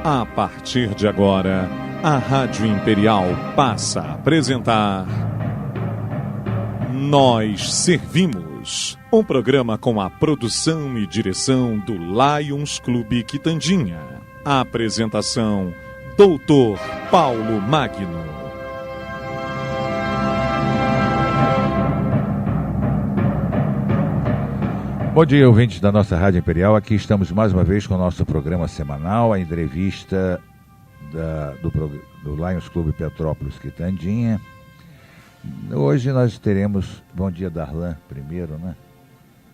A partir de agora, a Rádio Imperial passa a apresentar Nós Servimos, um programa com a produção e direção do Lions Clube Quitandinha. A apresentação, Dr. Paulo Magno. Bom dia, ouvintes da nossa Rádio Imperial. Aqui estamos mais uma vez com o nosso programa semanal, a entrevista do Lions Clube Petrópolis Quitandinha. Hoje nós teremos... Bom dia, Darlan, primeiro,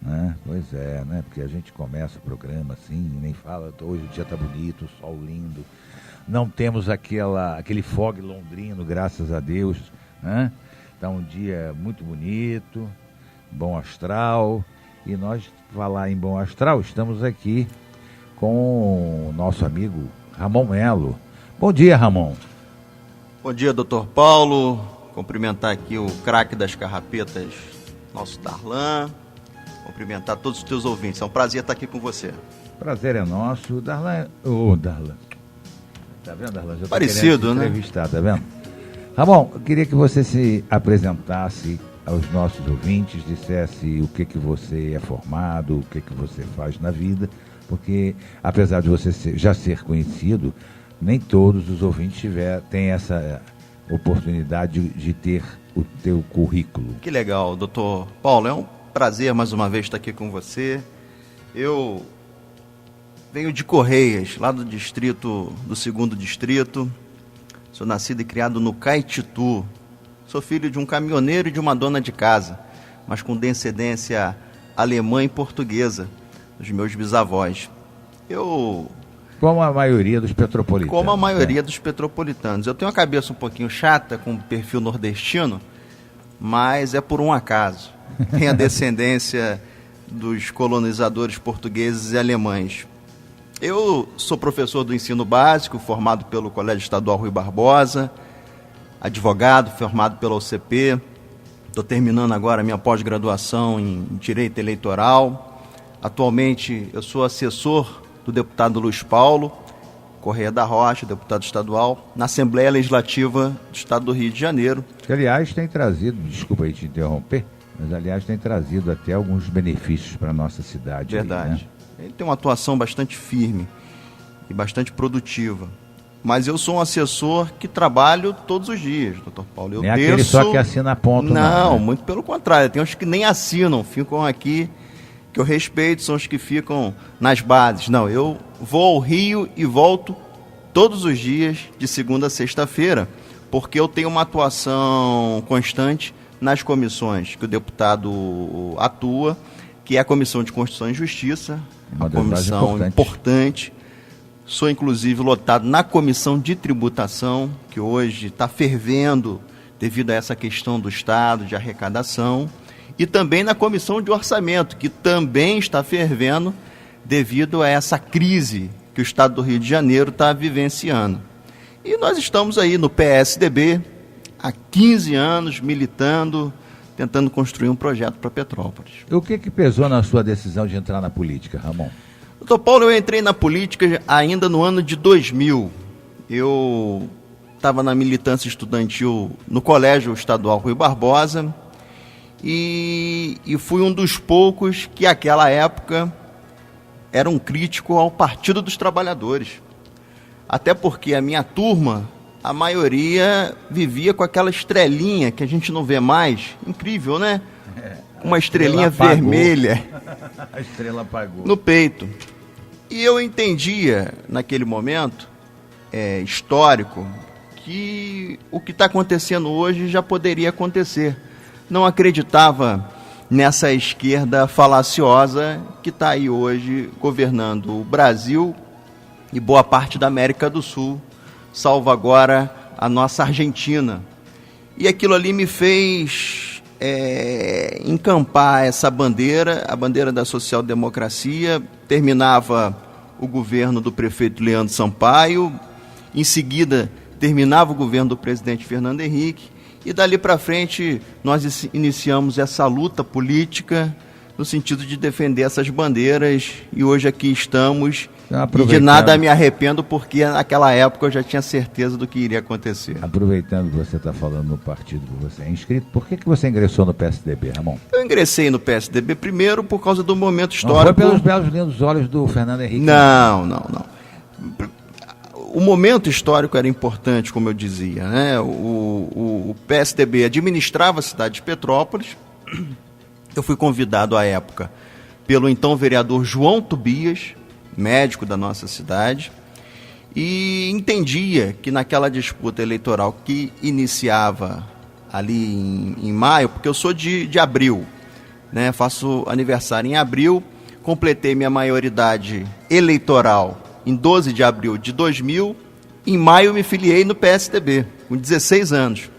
né? Pois é, né? Porque a gente começa o programa assim, nem fala, hoje o dia tá bonito, o sol lindo. Não temos aquele fog londrino, graças a Deus, né? Tá um dia muito bonito, bom astral. E nós, falar em bom astral, estamos aqui com o nosso amigo Ramon Melo. Bom dia, Ramon. Bom dia, Dr. Paulo. Cumprimentar aqui o craque das carrapetas, nosso Darlan. Cumprimentar todos os teus ouvintes. É um prazer estar aqui com você. Prazer é nosso. Darlan. Darlan. Tá vendo, Darlan? Já parecido, né? Entrevistar, tá vendo? Ramon, eu queria que você se apresentasse aos nossos ouvintes, dissesse o que você é formado, o que você faz na vida, porque apesar de você já ser conhecido, nem todos os ouvintes têm essa oportunidade de ter o teu currículo. Que legal, doutor Paulo, é um prazer mais uma vez estar aqui com você. Eu venho de Correias, lá do distrito, do 2º distrito, sou nascido e criado no Caetitu. Sou filho de um caminhoneiro e de uma dona de casa, mas com descendência alemã e portuguesa, dos meus bisavós. Como a maioria dos petropolitanos. Como a maioria dos petropolitanos. Eu tenho uma cabeça um pouquinho chata, com perfil nordestino, mas é por um acaso. Tem a descendência dos colonizadores portugueses e alemães. Eu sou professor do ensino básico, formado pelo Colégio Estadual Rui Barbosa, advogado, formado pela UCP, estou terminando agora a minha pós-graduação em Direito Eleitoral. Atualmente eu sou assessor do deputado Luiz Paulo Correia da Rocha, deputado estadual, na Assembleia Legislativa do Estado do Rio de Janeiro. Que, aliás, tem trazido, desculpa aí te interromper, mas aliás tem trazido até alguns benefícios para a nossa cidade. Verdade. Aí, né? Ele tem uma atuação bastante firme e bastante produtiva. Mas eu sou um assessor que trabalho todos os dias, doutor Paulo. Nem aquele só que assina a ponto, não, né? Muito pelo contrário. Tem uns que nem assinam, ficam aqui, que eu respeito, são os que ficam nas bases. Não, eu vou ao Rio e volto todos os dias, de segunda a sexta-feira, porque eu tenho uma atuação constante nas comissões que o deputado atua, que é a Comissão de Constituição e Justiça, uma comissão importante. Sou, inclusive, lotado na Comissão de Tributação, que hoje está fervendo devido a essa questão do Estado, de arrecadação, e também na Comissão de Orçamento, que também está fervendo devido a essa crise que o Estado do Rio de Janeiro está vivenciando. E nós estamos aí no PSDB há 15 anos, militando, tentando construir um projeto para Petrópolis. O que pesou na sua decisão de entrar na política, Ramon? Doutor Paulo, eu entrei na política ainda no ano de 2000. Eu estava na militância estudantil no Colégio Estadual Rui Barbosa e fui um dos poucos que, naquela época, era um crítico ao Partido dos Trabalhadores. Até porque a minha turma, a maioria vivia com aquela estrelinha que a gente não vê mais. Incrível, né? Uma estrelinha vermelha. A estrela apagou. No peito. E eu entendia, naquele momento histórico, que o que está acontecendo hoje já poderia acontecer. Não acreditava nessa esquerda falaciosa que está aí hoje governando o Brasil e boa parte da América do Sul, salvo agora a nossa Argentina. E aquilo ali me fez encampar essa bandeira, a bandeira da social-democracia. Terminava o governo do prefeito Leandro Sampaio, em seguida terminava o governo do presidente Fernando Henrique, e dali para frente nós iniciamos essa luta política no sentido de defender essas bandeiras, e hoje aqui estamos E de nada me arrependo, porque naquela época eu já tinha certeza do que iria acontecer. Aproveitando que você está falando no partido que você é inscrito, por que você ingressou no PSDB, Ramon? Eu ingressei no PSDB primeiro por causa do momento histórico. Não foi pelos belos lindos olhos do Fernando Henrique? Não. O momento histórico era importante, como eu dizia, né? O PSDB administrava a cidade de Petrópolis. Eu fui convidado à época pelo então vereador João Tobias, médico da nossa cidade, e entendia que naquela disputa eleitoral que iniciava ali em maio, porque eu sou de abril, né? Faço aniversário em abril, completei minha maioridade eleitoral em 12 de abril de 2000, em maio me filiei no PSDB, com 16 anos.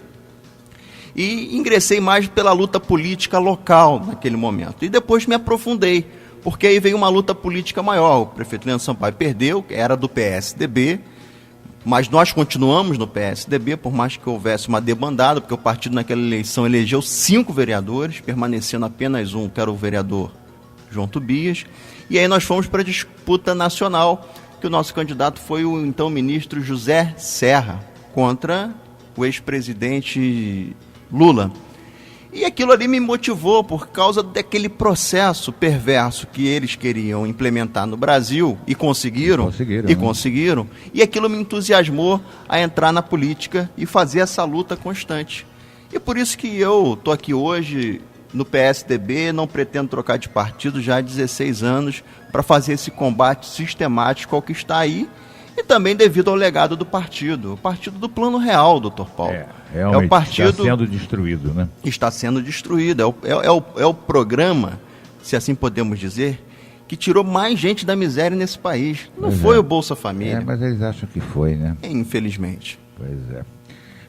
E ingressei mais pela luta política local naquele momento. E depois me aprofundei, porque aí veio uma luta política maior. O prefeito Leandro Sampaio perdeu, era do PSDB, mas nós continuamos no PSDB, por mais que houvesse uma debandada, porque o partido naquela eleição elegeu 5 vereadores, permanecendo apenas um, que era o vereador João Tobias. E aí nós fomos para a disputa nacional, que o nosso candidato foi o então ministro José Serra, contra o ex-presidente Lula. E aquilo ali me motivou por causa daquele processo perverso que eles queriam implementar no Brasil e conseguiram. E aquilo me entusiasmou a entrar na política e fazer essa luta constante. E por isso que eu estou aqui hoje no PSDB, não pretendo trocar de partido já há 16 anos para fazer esse combate sistemático ao que está aí. E também devido ao legado do partido, o partido do Plano Real, doutor Paulo. Realmente, o partido está sendo destruído, né? Está sendo destruído. É o programa, se assim podemos dizer, que tirou mais gente da miséria nesse país. Não foi o Bolsa Família. Mas eles acham que foi, né? Infelizmente. Pois é.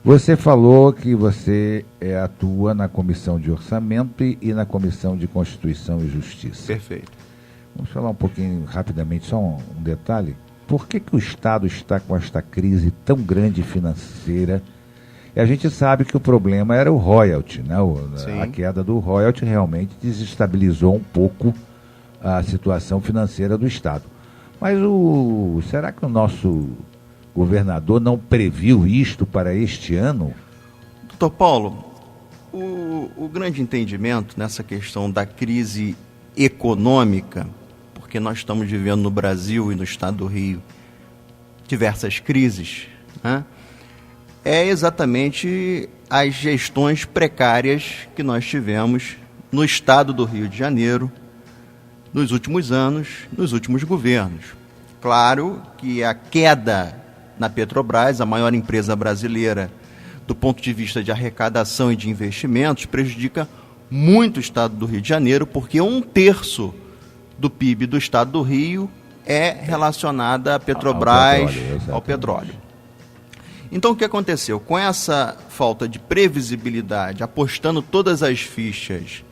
Você falou que você atua na Comissão de Orçamento e na Comissão de Constituição e Justiça. Perfeito. Vamos falar um pouquinho rapidamente, só um detalhe. Por que o Estado está com esta crise tão grande financeira? E a gente sabe que o problema era o royalty, né? A queda do royalty realmente desestabilizou um pouco a situação financeira do Estado. Mas será que o nosso governador não previu isto para este ano? Doutor Paulo, o grande entendimento nessa questão da crise econômica, porque nós estamos vivendo no Brasil e no estado do Rio diversas crises, né? É exatamente as gestões precárias que nós tivemos no estado do Rio de Janeiro nos últimos anos, nos últimos governos. Claro que a queda na Petrobras, a maior empresa brasileira do ponto de vista de arrecadação e de investimentos, prejudica muito o estado do Rio de Janeiro, porque 1/3 do PIB do estado do Rio é relacionada à Petrobras, ao petróleo. Então o que aconteceu? Com essa falta de previsibilidade, apostando todas as fichas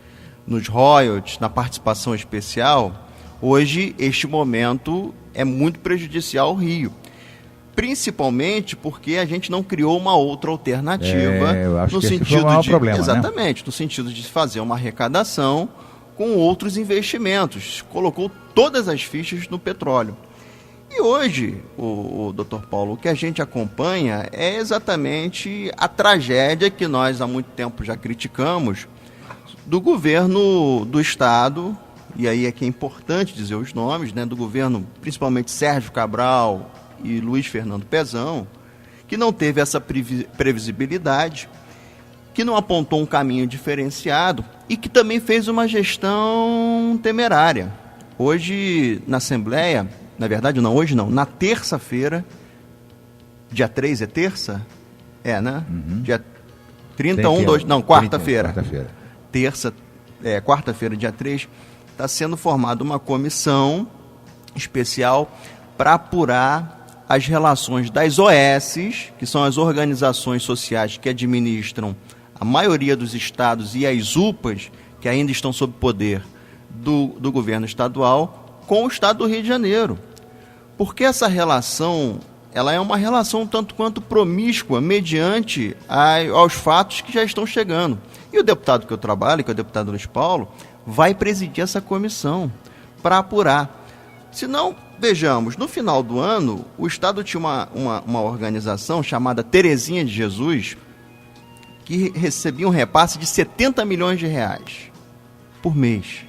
nos royalties, na participação especial, hoje este momento é muito prejudicial ao Rio. Principalmente porque a gente não criou uma outra alternativa eu acho no que sentido esse foi o maior problema, exatamente, né? No sentido de fazer uma arrecadação com outros investimentos. Colocou todas as fichas no petróleo. E hoje, o doutor Paulo, o que a gente acompanha é exatamente a tragédia que nós há muito tempo já criticamos do governo do Estado, e aí é que é importante dizer os nomes, né, do governo, principalmente Sérgio Cabral e Luiz Fernando Pezão, que não teve essa previsibilidade, que não apontou um caminho diferenciado e que também fez uma gestão temerária. Hoje, na Assembleia, na verdade não, hoje não, na terça-feira, dia 3 é terça? É, né? Dia 31, 2, não, quarta-feira. Quarta-feira, dia 3, está sendo formada uma comissão especial para apurar as relações das OS, que são as organizações sociais que administram a maioria dos estados, e as UPAs, que ainda estão sob poder do governo estadual, com o estado do Rio de Janeiro. Porque essa relação, ela é uma relação tanto quanto promíscua, mediante aos fatos que já estão chegando. E o deputado que eu trabalho, que é o deputado Luiz Paulo, vai presidir essa comissão para apurar. Se não, vejamos, no final do ano, o Estado tinha uma organização chamada Terezinha de Jesus, que recebia um repasse de 70 milhões de reais por mês.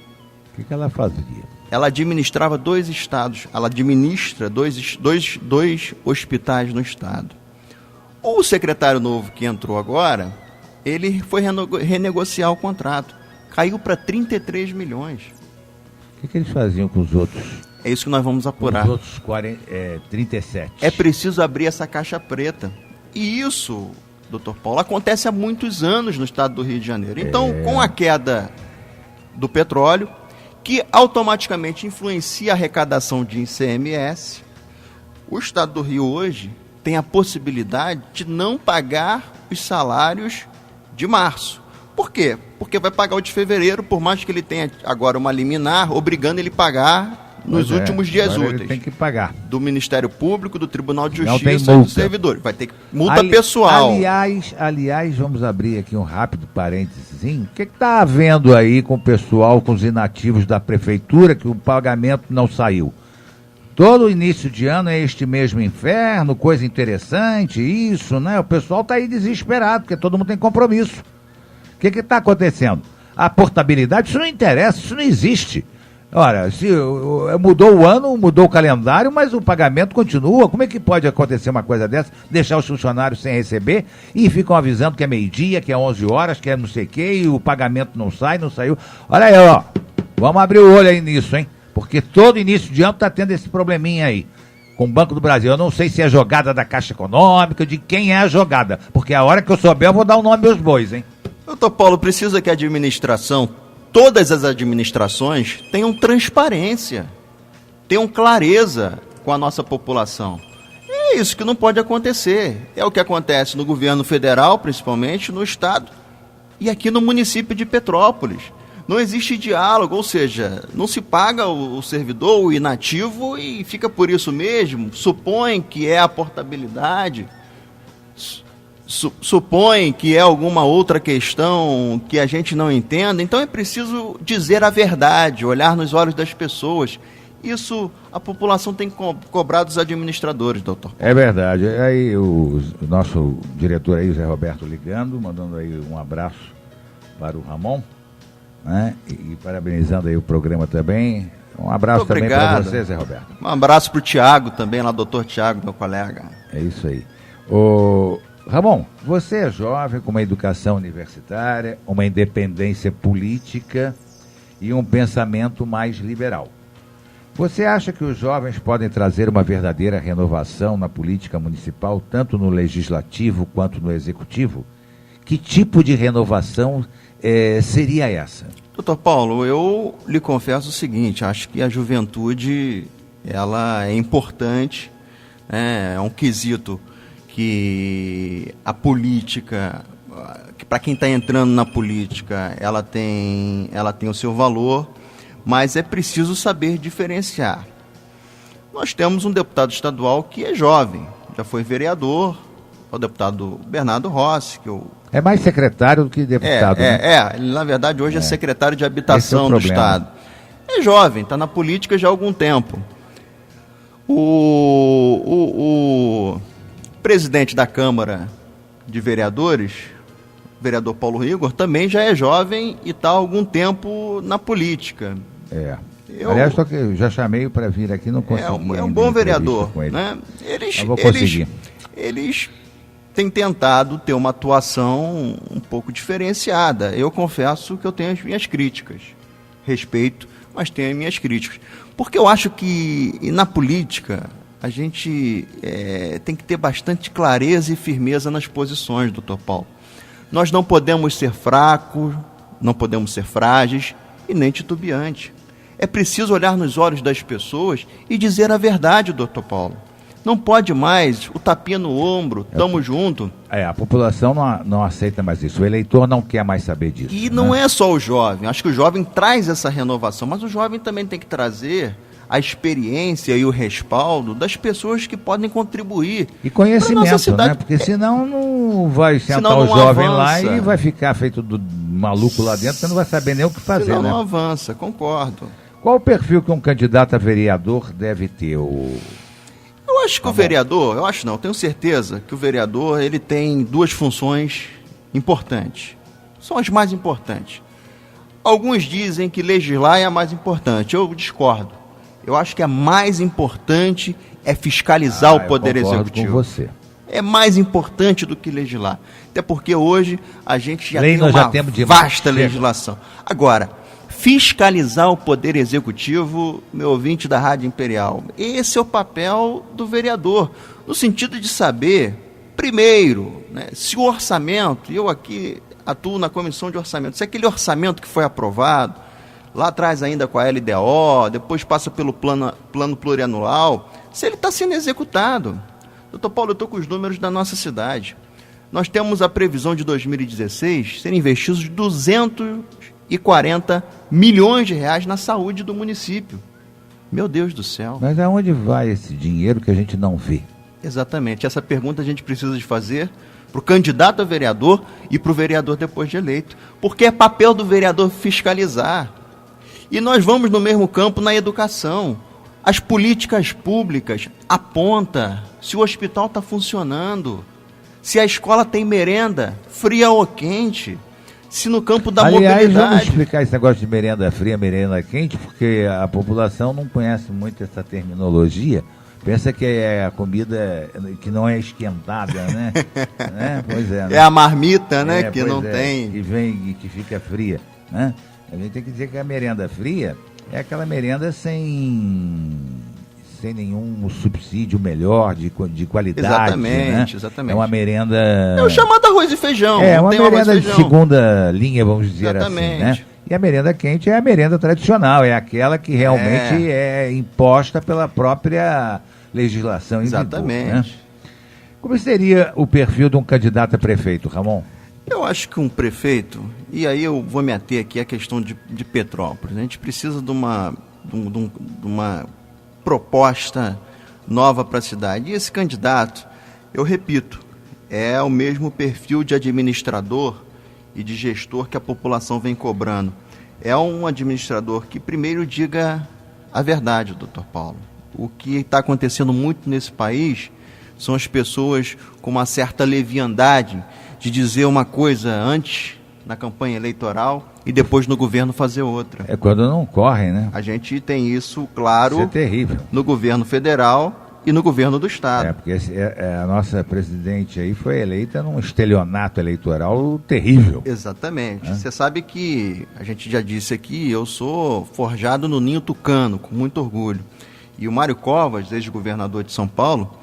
O que ela fazia? Ela administrava 2 estados, ela administra dois hospitais no estado. O secretário novo que entrou agora, ele foi renegociar o contrato. Caiu para 33 milhões. O que eles faziam com os outros? É isso que nós vamos apurar. Os outros 37. É preciso abrir essa caixa preta. E isso, doutor Paulo, acontece há muitos anos no estado do Rio de Janeiro. Então, com a queda do petróleo, que automaticamente influencia a arrecadação de ICMS, o estado do Rio hoje tem a possibilidade de não pagar os salários de março. Por quê? Porque vai pagar o de fevereiro, por mais que ele tenha agora uma liminar, obrigando ele a pagar nos últimos dias úteis. Ele tem que pagar. Do Ministério Público, do Tribunal de Não Justiça tem e multa. do servidor. Vai ter multa pessoal. Aliás, vamos abrir aqui um rápido parênteses. O que está havendo aí com o pessoal, com os inativos da prefeitura, que o pagamento não saiu? Todo início de ano é este mesmo inferno, coisa interessante, isso, né? O pessoal está aí desesperado, porque todo mundo tem compromisso. O que está acontecendo? A portabilidade, isso não interessa, isso não existe. Ora, se mudou o ano, mudou o calendário, mas o pagamento continua. Como é que pode acontecer uma coisa dessa? Deixar os funcionários sem receber e ficam avisando que é meio-dia, que é 11 horas, que é não sei o quê, e o pagamento não sai, não saiu. Olha aí, ó, vamos abrir o olho aí nisso, hein? Porque todo início de ano está tendo esse probleminha aí com o Banco do Brasil. Eu não sei se é jogada da Caixa Econômica, de quem é a jogada, porque a hora que eu souber eu vou dar o nome aos bois, hein? Doutor Paulo, precisa que a administração, todas as administrações, tenham transparência, tenham clareza com a nossa população. É isso que não pode acontecer. É o que acontece no governo federal, principalmente, no estado, e aqui no município de Petrópolis. Não existe diálogo, ou seja, não se paga o servidor, o inativo, e fica por isso mesmo. Supõe que é a portabilidade, supõe que é alguma outra questão que a gente não entenda. Então é preciso dizer a verdade, olhar nos olhos das pessoas. Isso a população tem que cobrar dos administradores, doutor. É verdade. Aí o nosso diretor aí, Zé Roberto, ligando, mandando aí um abraço para o Ramon, né? E parabenizando aí o programa também. Um abraço também para você, Zé Roberto. Um abraço para o Tiago também, lá, doutor Tiago, meu colega. É isso aí. Ramon, você é jovem com uma educação universitária, uma independência política e um pensamento mais liberal. Você acha que os jovens podem trazer uma verdadeira renovação na política municipal, tanto no legislativo quanto no executivo? Que tipo de renovação seria essa? Doutor Paulo, eu lhe confesso o seguinte, acho que a juventude ela é importante, é um quesito que a política, que para quem está entrando na política, ela tem o seu valor, mas é preciso saber diferenciar. Nós temos um deputado estadual que é jovem, já foi vereador, o deputado Bernardo Rossi, que eu... É mais secretário do que deputado, né? Ele, na verdade, hoje é secretário de habitação do estado. É jovem, está na política já há algum tempo. O presidente da Câmara de Vereadores, o vereador Paulo Rigor, também já é jovem e está há algum tempo na política. Aliás, só que eu já chamei para vir aqui, não consegui. É um bom vereador, né? Eles têm tentado ter uma atuação um pouco diferenciada. Eu confesso que eu tenho as minhas críticas. Respeito, mas tenho as minhas críticas. Porque eu acho que na política a gente tem que ter bastante clareza e firmeza nas posições, doutor Paulo. Nós não podemos ser fracos, não podemos ser frágeis e nem titubeantes. É preciso olhar nos olhos das pessoas e dizer a verdade, doutor Paulo. Não pode mais o tapinha no ombro, tamo junto. A população não aceita mais isso, o eleitor não quer mais saber disso. E não é só o jovem, acho que o jovem traz essa renovação, mas o jovem também tem que trazer a experiência e o respaldo das pessoas que podem contribuir. E conhecimento, né? Porque senão não vai sentar o jovem lá e vai ficar feito do maluco lá dentro, porque não vai saber nem o que fazer, senão né? não avança, concordo. Qual o perfil que um candidato a vereador deve ter? Eu acho que o vereador, eu tenho certeza que o vereador ele tem duas funções importantes. São as mais importantes. Alguns dizem que legislar é a mais importante. Eu discordo. Eu acho que a mais importante é fiscalizar o Poder Executivo. Com você. É mais importante do que legislar. Até porque hoje a gente já tem uma vasta legislação. Agora, fiscalizar o Poder Executivo, meu ouvinte da Rádio Imperial, esse é o papel do vereador, no sentido de saber, primeiro, né, se o orçamento, eu aqui atuo na comissão de orçamento, se aquele orçamento que foi aprovado, lá atrás ainda com a LDO, depois passa pelo plano plurianual, se ele está sendo executado. Doutor Paulo, eu estou com os números da nossa cidade. Nós temos a previsão de 2016 serem investidos 240 milhões de reais na saúde do município. Meu Deus do céu. Mas aonde vai esse dinheiro que a gente não vê? Exatamente. Essa pergunta a gente precisa de fazer para o candidato a vereador e para o vereador depois de eleito. Porque é papel do vereador fiscalizar. E nós vamos no mesmo campo na educação. As políticas públicas apontam se o hospital está funcionando, se a escola tem merenda, fria ou quente, se no campo da mobilidade... Vamos explicar esse negócio de merenda fria, merenda quente, porque a população não conhece muito essa terminologia, pensa que é a comida que não é esquentada, né? Pois é. Né? É a marmita, né? Que não tem... Que vem e que fica fria, né? A gente tem que dizer que a merenda fria é aquela merenda sem nenhum subsídio melhor de qualidade. Exatamente, né? exatamente. É uma merenda... É o chamado arroz e feijão. É uma merenda de segunda linha, vamos dizer assim, né? E a merenda quente é a merenda tradicional, é aquela que realmente é imposta pela própria legislação. Exatamente. Vigor, né? Como seria o perfil de um candidato a prefeito, Ramon? Eu acho que um prefeito, e aí eu vou me ater aqui à questão de Petrópolis, né? A gente precisa de uma proposta nova para a cidade. E esse candidato, eu repito, é o mesmo perfil de administrador e de gestor que a população vem cobrando. É um administrador que primeiro diga a verdade, doutor Paulo. O que está acontecendo muito nesse país são as pessoas com uma certa leviandade de dizer uma coisa antes na campanha eleitoral e depois no governo fazer outra. É quando não correm, né? A gente tem isso, claro, isso é terrível. No governo federal e no governo do estado. Porque a nossa presidente aí foi eleita num estelionato eleitoral terrível. Exatamente. Você sabe que, a gente já disse aqui, eu sou forjado no ninho tucano, com muito orgulho. E o Mário Covas, ex-governador de São Paulo,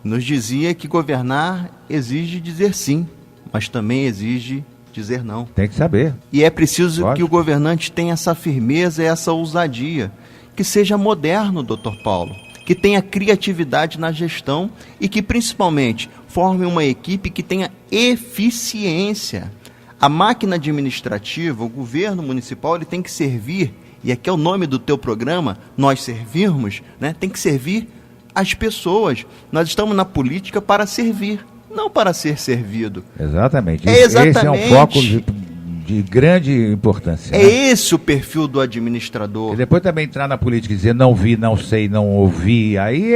nos dizia que governar exige dizer sim, mas também exige dizer não. Tem que saber. E é preciso que o governante tenha essa firmeza e essa ousadia, que seja moderno, doutor Paulo, que tenha criatividade na gestão e que, principalmente, forme uma equipe que tenha eficiência. A máquina administrativa, o governo municipal, ele tem que servir, e aqui é o nome do teu programa, Nós Servirmos, né? Tem que servir as pessoas. Nós estamos na política para servir, não para ser servido. Exatamente. Esse é um foco de grande importância. É, né? Esse o perfil do administrador. E depois também entrar na política e dizer não vi, não sei, não ouvi, aí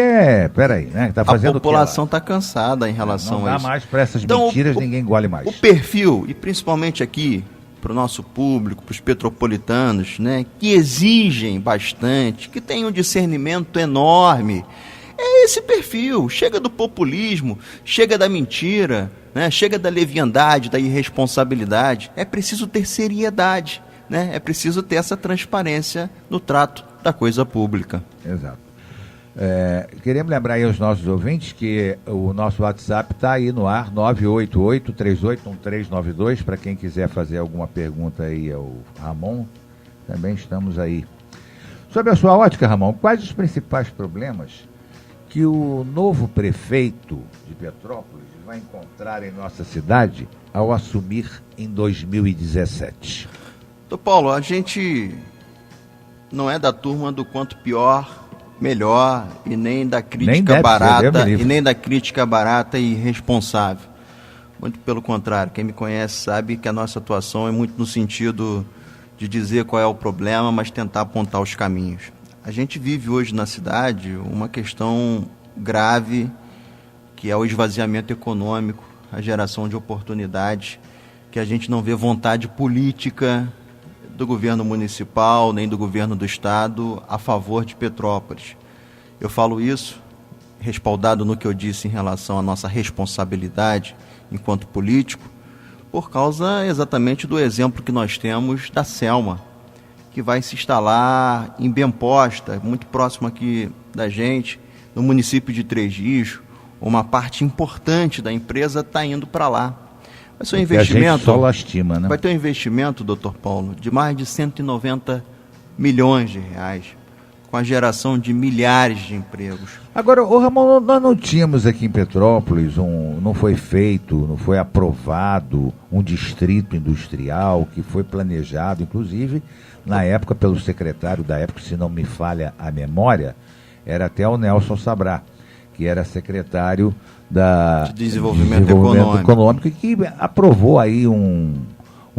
peraí, né? Tá fazendo a população está cansada em relação a isso. Não dá mais para essas mentiras, ninguém engole mais. O perfil, e principalmente aqui, para o nosso público, para os petropolitanos, né, que exigem bastante, que têm um discernimento enorme, é esse perfil. Chega do populismo, chega da mentira, né? Chega da leviandade, da irresponsabilidade. É preciso ter seriedade, né? É preciso ter essa transparência no trato da coisa pública. Exato. Queremos lembrar aí aos nossos ouvintes que o nosso WhatsApp está aí no ar, 988-381392, para quem quiser fazer alguma pergunta aí ao Ramon, também estamos aí. Sobre a sua ótica, Ramon, quais os principais problemas que o novo prefeito de Petrópolis vai encontrar em nossa cidade ao assumir em 2017? Doutor Paulo, a gente não é da turma do quanto pior, melhor, e nem da crítica barata e irresponsável. Muito pelo contrário, quem me conhece sabe que a nossa atuação é muito no sentido de dizer qual é o problema, mas tentar apontar os caminhos. A gente vive hoje na cidade uma questão grave, que é o esvaziamento econômico, a geração de oportunidades, que a gente não vê vontade política do governo municipal, nem do governo do estado a favor de Petrópolis. Eu falo isso respaldado no que eu disse em relação à nossa responsabilidade enquanto político, por causa exatamente do exemplo que nós temos da Selma, que vai se instalar em Bemposta, muito próximo aqui da gente, no município de Três Rios. Uma parte importante da empresa está indo para lá. Vai ser um investimento. A gente só lastima, né? Vai ter um investimento, doutor Paulo, de mais de 190 milhões de reais, com a geração de milhares de empregos. Agora, ô Ramon, nós não tínhamos aqui em Petrópolis, não foi feito, não foi aprovado um distrito industrial que foi planejado, inclusive, na época, pelo secretário da época, se não me falha a memória, era até o Nelson Sabrá, que era secretário de Desenvolvimento Econômico, e que aprovou aí um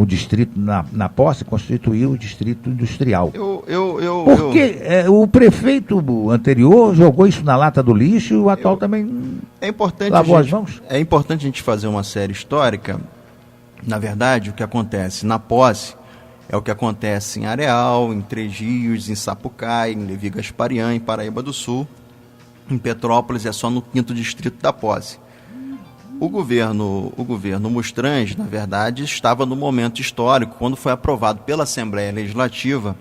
distrito, na posse, constituiu o distrito industrial. Porque o prefeito anterior jogou isso na lata do lixo e o atual também lavou as mãos? É importante a gente fazer uma série histórica. Na verdade, o que acontece na posse é o que acontece em Areal, em Três Rios, em Sapucaí, em Levi Gasparian, em Paraíba do Sul. Em Petrópolis é só no 5º distrito da posse. O governo Mustrange, na verdade, estava no momento histórico, quando foi aprovado pela Assembleia Legislativa,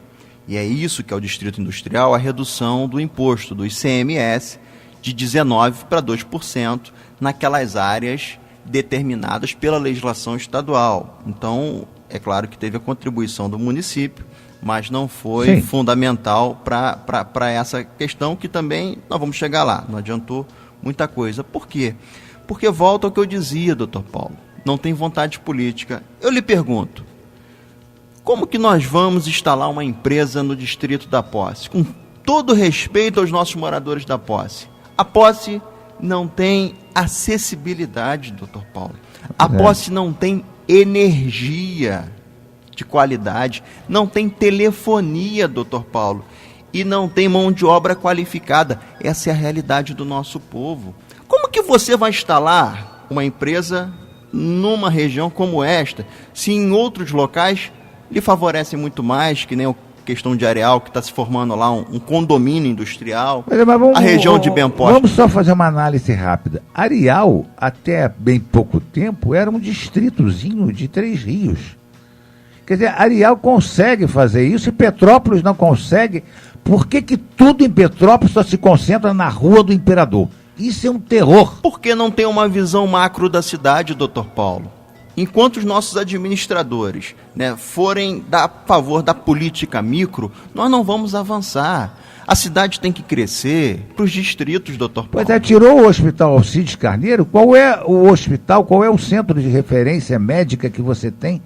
e é isso que é o Distrito Industrial, a redução do imposto, do ICMS, de 19% para 2%, naquelas áreas determinadas pela legislação estadual. Então, é claro que teve a contribuição do município, mas não foi fundamental para essa questão, que também nós vamos chegar lá, não adiantou muita coisa. Por quê? Porque volta ao que eu dizia, doutor Paulo, não tem vontade política. Eu lhe pergunto, como que nós vamos instalar uma empresa no distrito da posse? Com todo respeito aos nossos moradores da posse. A posse não tem acessibilidade, doutor Paulo. A posse não tem energia de qualidade, não tem telefonia, doutor Paulo, e não tem mão de obra qualificada. Essa é a realidade do nosso povo. Como que você vai instalar uma empresa numa região como esta, se em outros locais lhe favorece muito mais, que nem a questão de Areal, que está se formando lá um condomínio industrial, a região de Bemposta? Vamos só fazer uma análise rápida. Areal, até bem pouco tempo, era um distritozinho de Três Rios. Quer dizer, Areal consegue fazer isso e Petrópolis não consegue. Por que tudo em Petrópolis só se concentra na Rua do Imperador? Isso é um terror. Porque não tem uma visão macro da cidade, doutor Paulo. Enquanto os nossos administradores, forem a favor da política micro, nós não vamos avançar. A cidade tem que crescer para os distritos, doutor Paulo. Pois tirou o Hospital Alcides Carneiro. Qual é o hospital, qual é o centro de referência médica que você tem?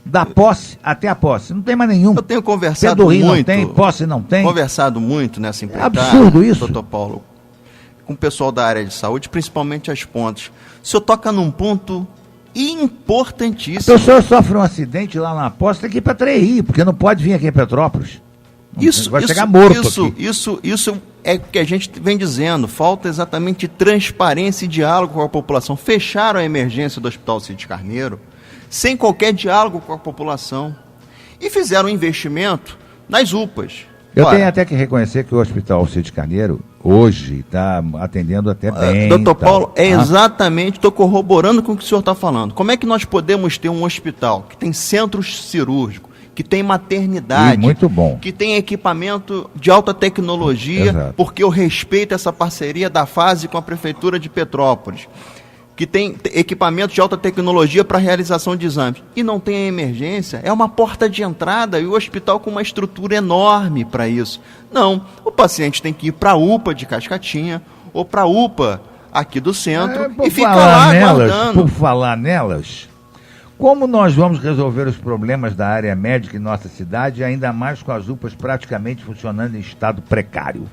Da posse até a posse. Não tem mais nenhum. Eu tenho conversado muito. Não tem, posse não tem. Conversado muito nessa empreitada. É absurdo isso. Doutor Paulo, com o pessoal da área de saúde, principalmente as pontes. O senhor toca num ponto importantíssimo. A pessoa sofre um acidente lá na posse, tem que ir para Três Rios, porque não pode vir aqui em Petrópolis. Vai chegar morto aqui. Isso é o que a gente vem dizendo. Falta exatamente transparência e diálogo com a população. Fecharam a emergência do Hospital Alcides Carneiro sem qualquer diálogo com a população. E fizeram um investimento nas UPAs. Eu tenho até que reconhecer que o Hospital Alcides Carneiro, hoje, está atendendo até bem. Doutor Paulo, exatamente, estou corroborando com o que o senhor está falando. Como é que nós podemos ter um hospital que tem centro cirúrgico, que tem maternidade, muito bom, que tem equipamento de alta tecnologia, exato, porque eu respeito essa parceria da FASE com a Prefeitura de Petrópolis, que tem equipamento de alta tecnologia para realização de exames, e não tem a emergência, é uma porta de entrada, e o hospital com uma estrutura enorme para isso. Não, o paciente tem que ir para a UPA de Cascatinha, ou para a UPA aqui do centro, e ficar lá aguardando. Por falar nelas, como nós vamos resolver os problemas da área médica em nossa cidade, ainda mais com as UPAs praticamente funcionando em estado precário?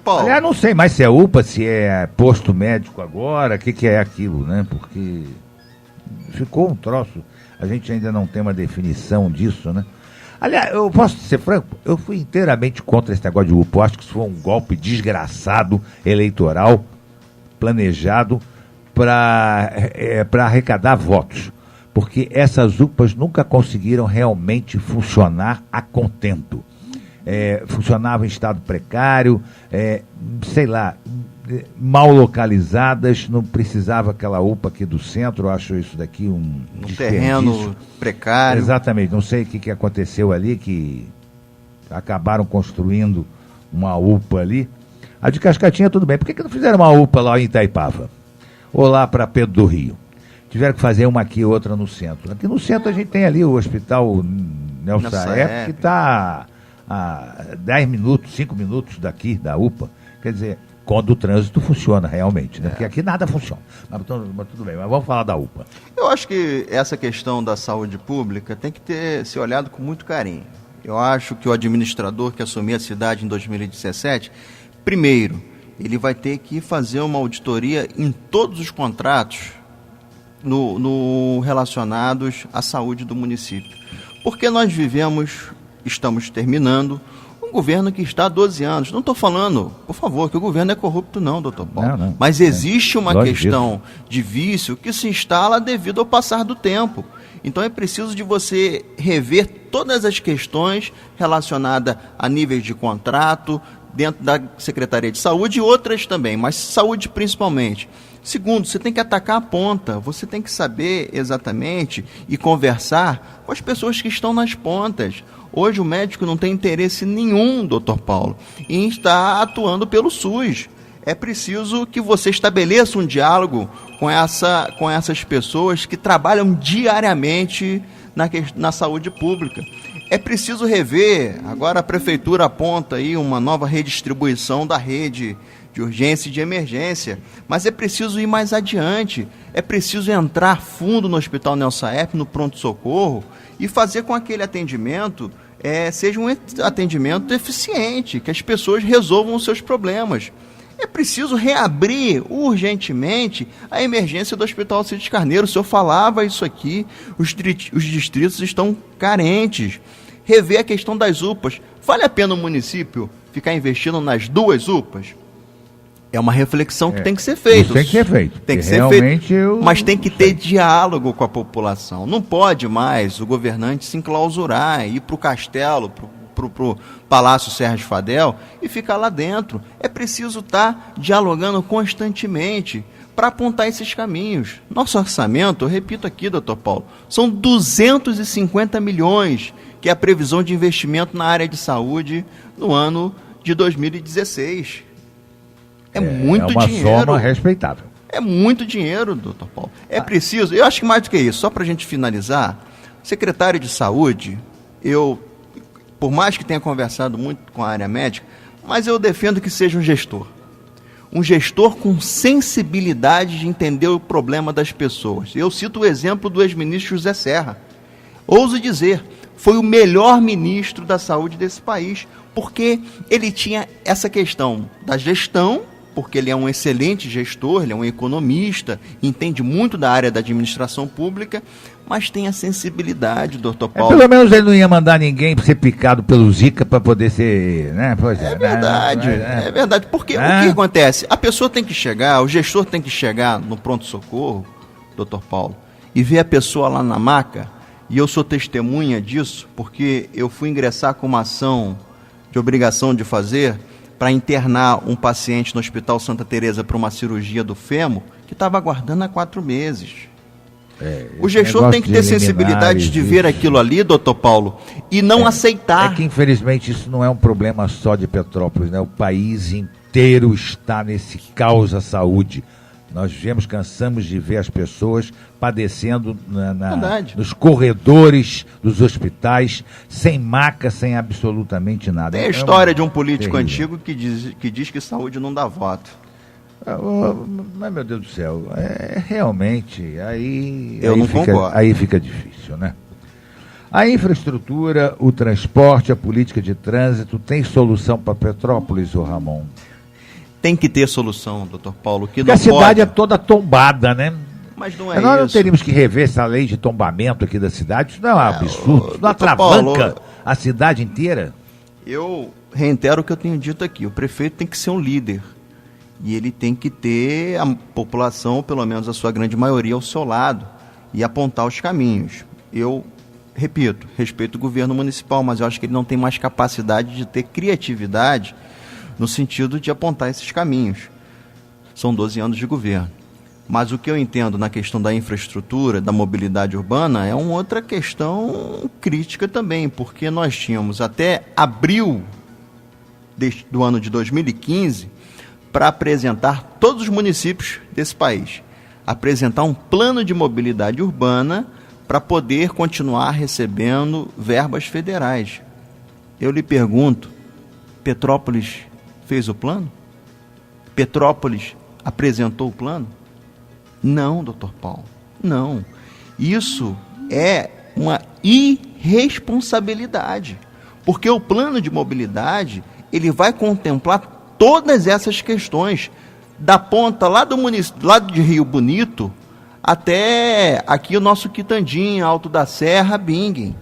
Paulo. Aliás, não sei mais se é UPA, se é posto médico agora, o que é aquilo, né? Porque ficou um troço, a gente ainda não tem uma definição disso, né? Aliás, eu posso ser franco, eu fui inteiramente contra esse negócio de UPA. Eu acho que isso foi um golpe desgraçado eleitoral, planejado para arrecadar votos. Porque essas UPAs nunca conseguiram realmente funcionar a contento. Funcionavam em estado precário, sei lá, mal localizadas, não precisava aquela UPA aqui do centro, eu acho isso daqui um terreno precário. Exatamente, não sei o que aconteceu ali, que acabaram construindo uma UPA ali. A de Cascatinha tudo bem, por que não fizeram uma UPA lá em Itaipava? Ou lá para Pedro do Rio? Tiveram que fazer uma aqui e outra no centro. Aqui no centro a gente tem ali o Hospital Nelson Saep, que está a 10 minutos, 5 minutos daqui, da UPA. Quer dizer, quando o trânsito funciona realmente, né? Porque aqui nada funciona. Mas tudo bem, mas vamos falar da UPA. Eu acho que essa questão da saúde pública tem que ser olhado com muito carinho. Eu acho que o administrador que assumiu a cidade em 2017, primeiro, ele vai ter que fazer uma auditoria em todos os contratos relacionados à saúde do município. Porque nós estamos terminando um governo que está há 12 anos. Não estou falando, por favor, que o governo é corrupto não, doutor Paulo. Não. Mas existe uma questão de vício que se instala devido ao passar do tempo. Então é preciso de você rever todas as questões relacionadas a níveis de contrato, dentro da Secretaria de Saúde e outras também, mas saúde principalmente. Segundo, você tem que atacar a ponta, você tem que saber exatamente e conversar com as pessoas que estão nas pontas. Hoje o médico não tem interesse nenhum, doutor Paulo, em estar atuando pelo SUS. É preciso que você estabeleça um diálogo com essas pessoas que trabalham diariamente na saúde pública. É preciso rever, agora a Prefeitura aponta aí uma nova redistribuição da rede de urgência e de emergência, mas é preciso ir mais adiante, é preciso entrar fundo no Hospital Nelson Saep, no pronto-socorro, e fazer com que aquele atendimento seja um atendimento eficiente, que as pessoas resolvam os seus problemas. É preciso reabrir urgentemente a emergência do Hospital Alcides Carneiro. O senhor falava isso aqui, os distritos estão carentes. Rever a questão das UPAs. Vale a pena o município ficar investindo nas 2 UPAs? É uma reflexão que tem que ser feita. Tem que ser feito. Tem que ser feito, mas tem que ter diálogo com a população. Não pode mais o governante se enclausurar, ir para o castelo, para o Palácio Sérgio Fadel e ficar lá dentro. É preciso estar dialogando constantemente para apontar esses caminhos. Nosso orçamento, eu repito aqui, doutor Paulo, são 250 milhões, que é a previsão de investimento na área de saúde no ano de 2016. É muito dinheiro. É uma soma respeitável. É muito dinheiro, doutor Paulo. É preciso, eu acho que mais do que isso, só para a gente finalizar, secretário de saúde, por mais que tenha conversado muito com a área médica, mas eu defendo que seja um gestor. Um gestor com sensibilidade de entender o problema das pessoas. Eu cito o exemplo do ex-ministro José Serra. Ouso dizer, foi o melhor ministro da saúde desse país, porque ele tinha essa questão da gestão, porque ele é um excelente gestor, ele é um economista, entende muito da área da administração pública, mas tem a sensibilidade, doutor Paulo. Pelo menos ele não ia mandar ninguém ser picado pelo Zika para poder ser, né? Pois é verdade, é verdade. Porque o que acontece? A pessoa tem que chegar, o gestor tem que chegar no pronto-socorro, doutor Paulo, e ver a pessoa lá na maca, e eu sou testemunha disso, porque eu fui ingressar com uma ação de obrigação de fazer para internar um paciente no Hospital Santa Teresa para uma cirurgia do fêmur, que estava aguardando há 4 meses. O gestor tem que ter sensibilidade de ver aquilo ali, doutor Paulo, e não aceitar. É que, infelizmente, isso não é um problema só de Petrópolis, né? O país inteiro está nesse caos à saúde. Nós cansamos de ver as pessoas padecendo nos corredores dos hospitais, sem maca, sem absolutamente nada. Tem a história de um político antigo que diz que saúde não dá voto. Mas, meu Deus do céu, realmente, concordo. Aí fica difícil, né? A infraestrutura, o transporte, a política de trânsito, tem solução para Petrópolis, ô Ramon? Tem que ter solução, doutor Paulo. Porque a cidade é toda tombada, né? Mas não é Nós isso. não teríamos que rever essa lei de tombamento aqui da cidade. Isso não é um absurdo, isso não atravanca a cidade inteira? Eu reitero o que eu tenho dito aqui. O prefeito tem que ser um líder. E ele tem que ter a população, pelo menos a sua grande maioria, ao seu lado e apontar os caminhos. Eu, repito, respeito o governo municipal, mas eu acho que ele não tem mais capacidade de ter criatividade no sentido de apontar esses caminhos. São 12 anos de governo. Mas o que eu entendo na questão da infraestrutura, da mobilidade urbana, é uma outra questão crítica também, porque nós tínhamos até abril do ano de 2015 para apresentar todos os municípios desse país, apresentar um plano de mobilidade urbana para poder continuar recebendo verbas federais. Eu lhe pergunto, Petrópolis fez o plano? Petrópolis apresentou o plano? Não, doutor Paulo, não. Isso é uma irresponsabilidade, porque o plano de mobilidade, ele vai contemplar todas essas questões, da ponta lá do município, lá de Rio Bonito, até aqui o nosso Quitandinha, Alto da Serra, Bingen.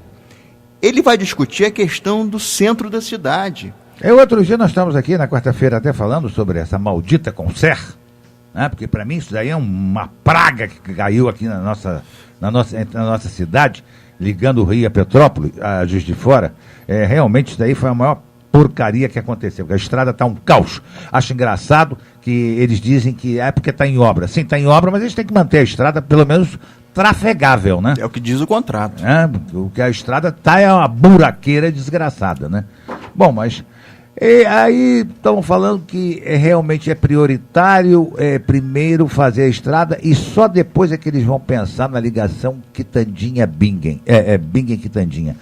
Ele vai discutir a questão do centro da cidade. Outro dia nós estamos aqui na quarta-feira até falando sobre essa maldita Concer, né? Porque para mim isso daí é uma praga que caiu aqui na nossa cidade, ligando o Rio a Petrópolis, a Juiz de Fora. Realmente isso daí foi a maior porcaria que aconteceu, porque a estrada está um caos. Acho engraçado que eles dizem que é porque está em obra. Sim, está em obra, mas eles têm que manter a estrada pelo menos trafegável, né? É o que diz o contrato. O que a estrada está é uma buraqueira desgraçada, né? Bom, mas aí estão falando que realmente é prioritário primeiro fazer a estrada e só depois é que eles vão pensar na ligação Quitandinha-Bingen, Bingen-Quitandinha.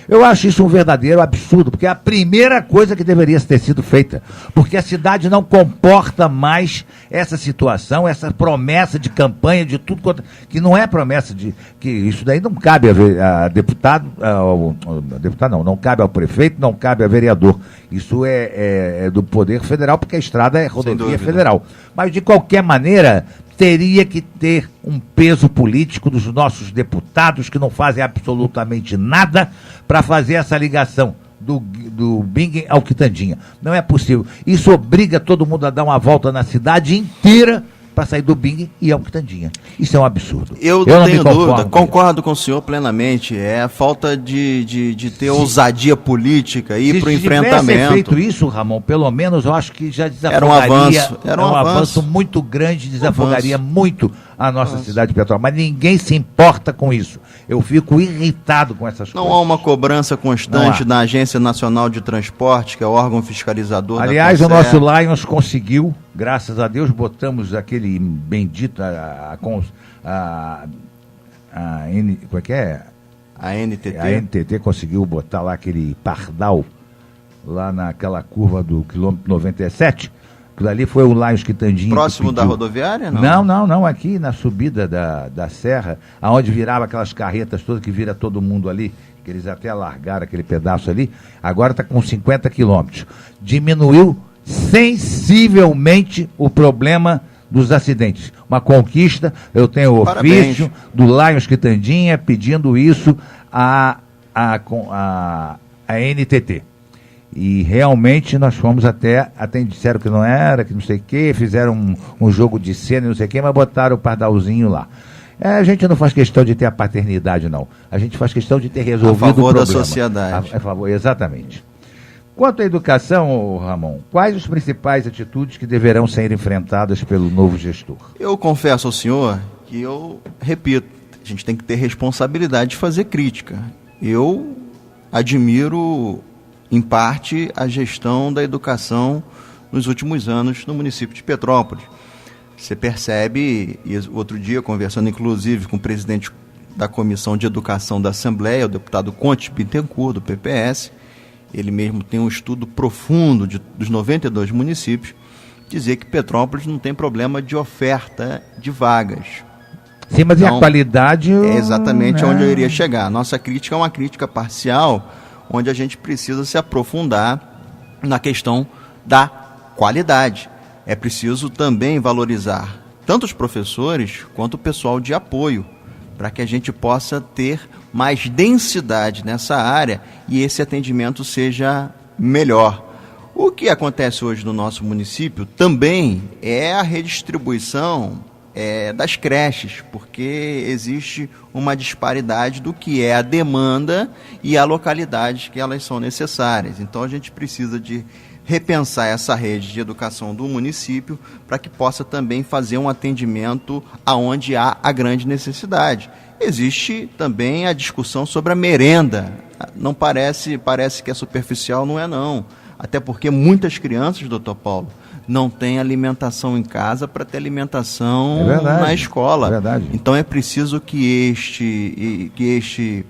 Eu acho isso um verdadeiro absurdo, porque é a primeira coisa que deveria ter sido feita, porque a cidade não comporta mais essa situação, essa promessa de campanha, de tudo quanto, que não é promessa de, que isso daí não cabe a deputado, não cabe ao prefeito, não cabe a vereador, isso é do poder federal, porque a estrada é rodovia federal, mas de qualquer maneira teria que ter um peso político dos nossos deputados que não fazem absolutamente nada para fazer essa ligação do Bingen ao Quitandinha. Não é possível. Isso obriga todo mundo a dar uma volta na cidade inteira para sair do Bingen e ao Quitandinha. Isso é um absurdo. Eu não tenho dúvida, concordo com o senhor plenamente. É a falta de ter ousadia política aí para o enfrentamento. Se tivesse feito isso, Ramon, pelo menos eu acho que já desafogaria. Era um avanço muito grande, desafogaria muito a nossa cidade de Petrópolis. Mas ninguém se importa com isso. Eu fico irritado com essas coisas. Não há uma cobrança constante da Agência Nacional de Transporte, que é o órgão fiscalizador. Aliás, o nosso Lions conseguiu, graças a Deus, botamos aquele bendito, como é que é? A NTT. A NTT conseguiu botar lá aquele pardal, lá naquela curva do quilômetro 97. Aquilo ali foi o Lions Quitandinha. Próximo da rodoviária? Não, não, aqui na subida da serra, aonde virava aquelas carretas todas, que vira todo mundo ali, que eles até alargaram aquele pedaço ali, agora está com 50 quilômetros. Diminuiu sensivelmente o problema dos acidentes. Uma conquista, eu tenho o ofício do Lions Quitandinha pedindo isso à NTT. E realmente nós fomos até disseram que não era, que não sei o quê, fizeram um jogo de cena e não sei o quê, mas botaram o pardalzinho lá. A gente não faz questão de ter a paternidade, não. A gente faz questão de ter resolvido o problema. A favor da sociedade. A favor, exatamente. Quanto à educação, Ramon, quais as principais atitudes que deverão ser enfrentadas pelo novo gestor? Eu confesso ao senhor que eu repito, a gente tem que ter responsabilidade de fazer crítica. Eu admiro, em parte, a gestão da educação nos últimos anos no município de Petrópolis. Você percebe, e outro dia, conversando inclusive com o presidente da Comissão de Educação da Assembleia, o deputado Conte Bittencourt, do PPS, ele mesmo tem um estudo profundo dos 92 municípios, dizer que Petrópolis não tem problema de oferta de vagas. Sim, mas então, e a qualidade? É exatamente onde eu iria chegar. A nossa crítica é uma crítica parcial, onde a gente precisa se aprofundar na questão da qualidade. É preciso também valorizar tanto os professores quanto o pessoal de apoio, para que a gente possa ter mais densidade nessa área e esse atendimento seja melhor. O que acontece hoje no nosso município também é a redistribuição das creches, porque existe uma disparidade do que é a demanda e a localidade que elas são necessárias. Então a gente precisa de repensar essa rede de educação do município para que possa também fazer um atendimento aonde há a grande necessidade. Existe também a discussão sobre a merenda. Não parece que é superficial, não é não. Até porque muitas crianças, doutor Paulo, não têm alimentação em casa para ter alimentação na escola. É verdade. Então é preciso que este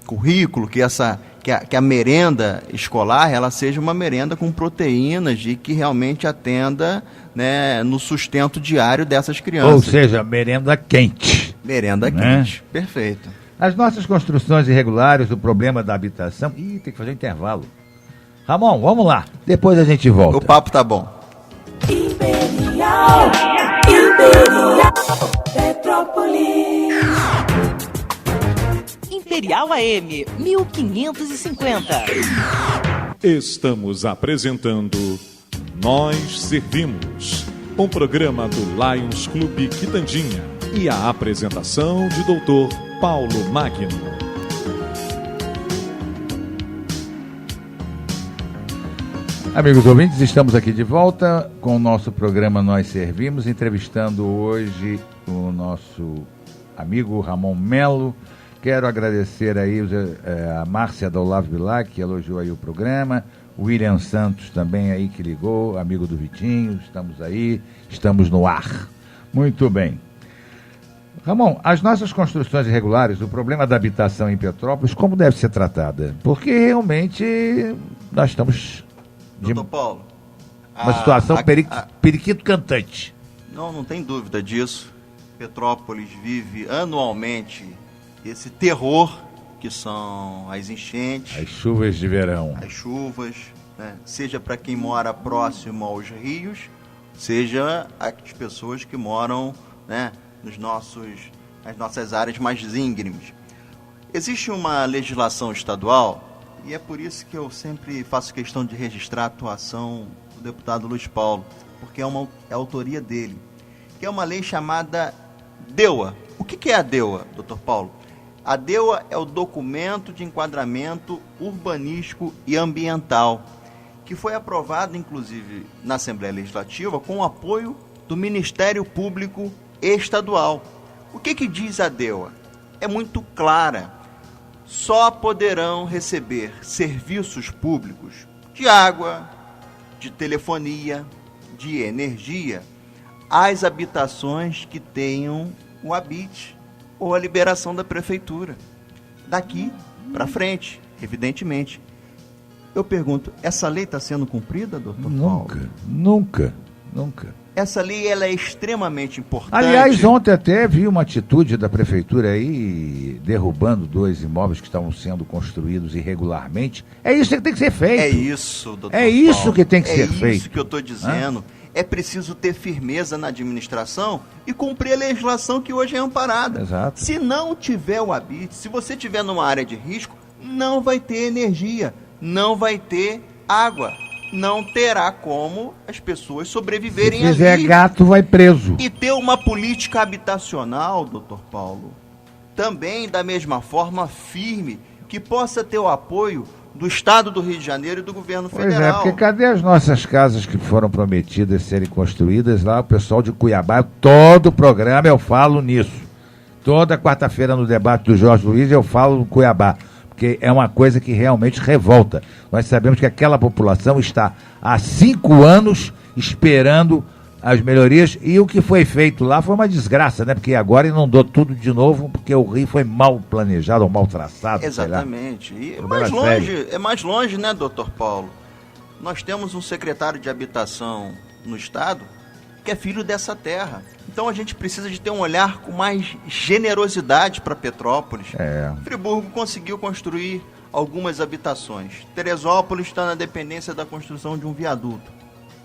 currículo, que a merenda escolar, ela seja uma merenda com proteínas e que realmente atenda, né, no sustento diário dessas crianças. Ou seja, merenda quente. Merenda quente, perfeito. As nossas construções irregulares, o problema da habitação... Ih, tem que fazer um intervalo. Ramon, vamos lá. Depois a gente volta. O papo tá bom. Imperial Petrópolis. Imperial AM 1550. Estamos apresentando Nós Servimos, um programa do Lions Clube Quitandinha e a apresentação de Dr. Paulo Magno. Amigos ouvintes, estamos aqui de volta com o nosso programa Nós Servimos, entrevistando hoje o nosso amigo Ramon Melo. Quero agradecer aí a Márcia da Olavo Bilac, que elogiou aí o programa, o William Santos também aí que ligou, amigo do Vitinho, estamos aí, estamos no ar. Muito bem. Ramon, as nossas construções irregulares, o problema da habitação em Petrópolis, como deve ser tratada? Porque realmente nós estamos... Doutor Paulo, uma situação periquito cantante. Não tem dúvida disso. Petrópolis vive anualmente esse terror que são as enchentes, as chuvas de verão. As chuvas, né? Seja para quem mora próximo aos rios, seja as pessoas que moram, né, nas nossas áreas mais íngremes. Existe uma legislação estadual. E é por isso que eu sempre faço questão de registrar a atuação do deputado Luiz Paulo, porque é a autoria dele, que é uma lei chamada DEUA. O que é a DEUA, doutor Paulo? A DEUA é o Documento de Enquadramento Urbanístico e Ambiental, que foi aprovado, inclusive, na Assembleia Legislativa com o apoio do Ministério Público Estadual. O que diz a DEUA? É muito clara. Só poderão receber serviços públicos de água, de telefonia, de energia, as habitações que tenham o habite ou a liberação da prefeitura. Daqui para frente, evidentemente. Eu pergunto, essa lei está sendo cumprida, doutor Paulo? Nunca. Essa lei ela é extremamente importante. Aliás, ontem até vi uma atitude da prefeitura aí, derrubando 2 imóveis que estavam sendo construídos irregularmente. É isso que tem que ser feito. É isso, doutor Paulo. Isso que tem que ser feito. É isso que eu estou dizendo. É preciso ter firmeza na administração e cumprir a legislação que hoje é amparada. Exato. Se não tiver o habite, se você estiver numa área de risco, não vai ter energia, não vai ter água. Não terá como as pessoas sobreviverem ali. Se fizer gato, vai preso. E ter uma política habitacional, doutor Paulo, também da mesma forma firme, que possa ter o apoio do Estado do Rio de Janeiro e do governo federal. Pois é, porque cadê as nossas casas que foram prometidas serem construídas lá? O pessoal de Cuiabá, todo programa eu falo nisso. Toda quarta-feira no debate do Jorge Luiz eu falo no Cuiabá. Porque é uma coisa que realmente revolta. Nós sabemos que aquela população está há 5 anos esperando as melhorias e o que foi feito lá foi uma desgraça, né? Porque agora inundou tudo de novo porque o rio foi mal planejado ou mal traçado. Exatamente. E é mais longe, né, doutor Paulo? Nós temos um secretário de habitação no estado que é filho dessa terra. Então a gente precisa de ter um olhar com mais generosidade para Petrópolis. Friburgo conseguiu construir algumas habitações. Teresópolis está na dependência da construção de um viaduto.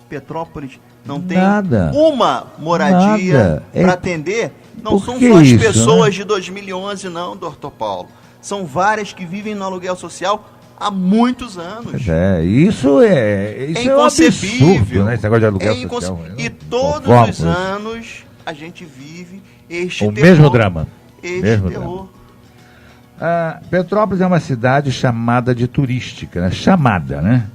Petrópolis não tem Nada. uma moradia Nada. para atender. Não Por são que só as isso, pessoas né? de 2011, não, doutor Paulo. São várias que vivem no aluguel social há muitos anos. Pois é, isso é um absurdo, né? Esse negócio de aluguel social. E Eu não todos concordo os com isso. anos a gente vive este O terror. mesmo drama. Este Mesmo terror. Petrópolis é uma cidade chamada de turística, né? Chamada, né?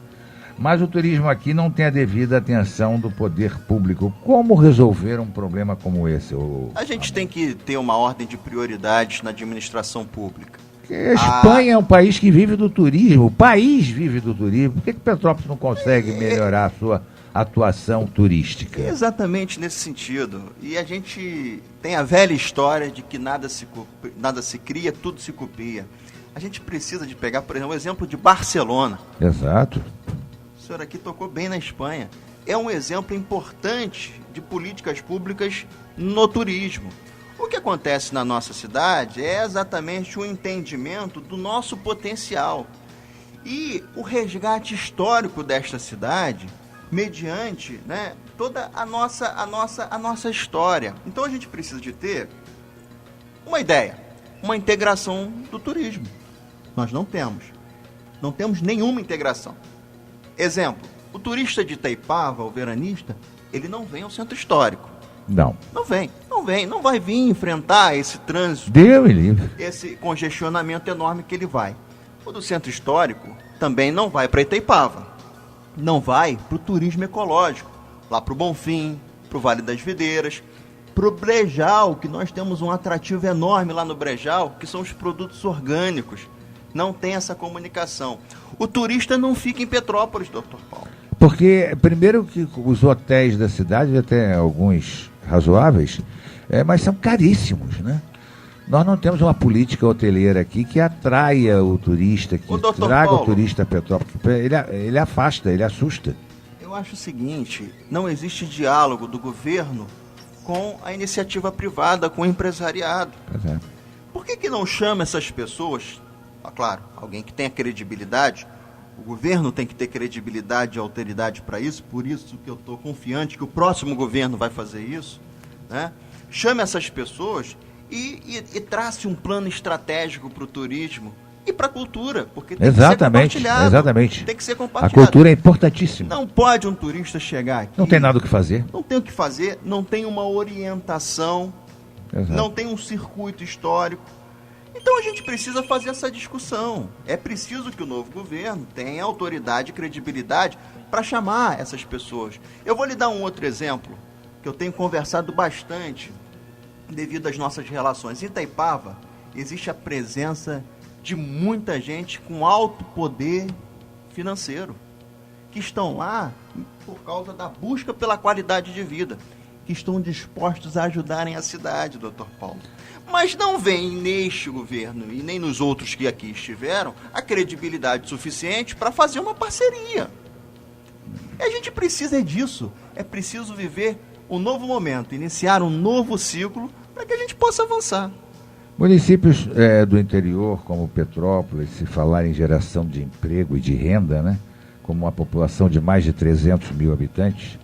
Mas o turismo aqui não tem a devida atenção do poder público. Como resolver um problema como esse? A gente tem que ter uma ordem de prioridades na administração pública. Porque a Espanha é um país que vive do turismo. O país vive do turismo. Por que Petrópolis não consegue melhorar a sua atuação turística? Exatamente nesse sentido. E a gente tem a velha história de que nada se cria, tudo se copia. A gente precisa de pegar, por exemplo, o exemplo de Barcelona. Exato. O senhor aqui tocou bem na Espanha. É um exemplo importante de políticas públicas no turismo. O que acontece na nossa cidade é exatamente o entendimento do nosso potencial e o resgate histórico desta cidade mediante, né, toda a nossa história. Então a gente precisa de ter uma ideia, uma integração do turismo. Nós não temos nenhuma integração. Exemplo, o turista de Itaipava, o veranista, ele não vem ao centro histórico. Não. Não vai vir enfrentar esse trânsito, Deus me livre. esse congestionamento enorme que ele vai. O do centro histórico também não vai para Itaipava. Não vai para o turismo ecológico, lá para o Bonfim, para o Vale das Videiras, para o Brejal, que nós temos um atrativo enorme lá no Brejal, que são os produtos orgânicos. Não tem essa comunicação. O turista não fica em Petrópolis, doutor Paulo. Porque, primeiro, que os hotéis da cidade, até alguns razoáveis, mas são caríssimos, né? Nós não temos uma política hoteleira aqui que atraia o turista, que traga Paulo, o turista a Petrópolis. Ele afasta, ele assusta. Eu acho o seguinte, não existe diálogo do governo com a iniciativa privada, com o empresariado. Pois é. Por que não chama essas pessoas? Claro, alguém que tenha credibilidade. O governo tem que ter credibilidade e autoridade para isso, por isso que eu estou confiante que o próximo governo vai fazer isso, né? Chame essas pessoas e trace um plano estratégico para o turismo e para a cultura, porque tem que ser compartilhado. Exatamente. Tem que ser A compartilhado. cultura é importantíssima. Não pode um turista chegar aqui... Não tem nada o que fazer. Não tem o que fazer, não tem uma orientação, Exato. não tem um circuito histórico. Então a gente precisa fazer essa discussão. É preciso que o novo governo tenha autoridade e credibilidade para chamar essas pessoas. Eu vou lhe dar um outro exemplo, que eu tenho conversado bastante devido às nossas relações. Em Itaipava, existe a presença de muita gente com alto poder financeiro, que estão lá por causa da busca pela qualidade de vida, que estão dispostos a ajudarem a cidade, doutor Paulo. Mas não vem neste governo e nem nos outros que aqui estiveram a credibilidade suficiente para fazer uma parceria. E a gente precisa disso. É preciso viver um novo momento, iniciar um novo ciclo para que a gente possa avançar. Municípios do interior, como Petrópolis, se falar em geração de emprego e de renda, né, como uma população de mais de 300 mil habitantes,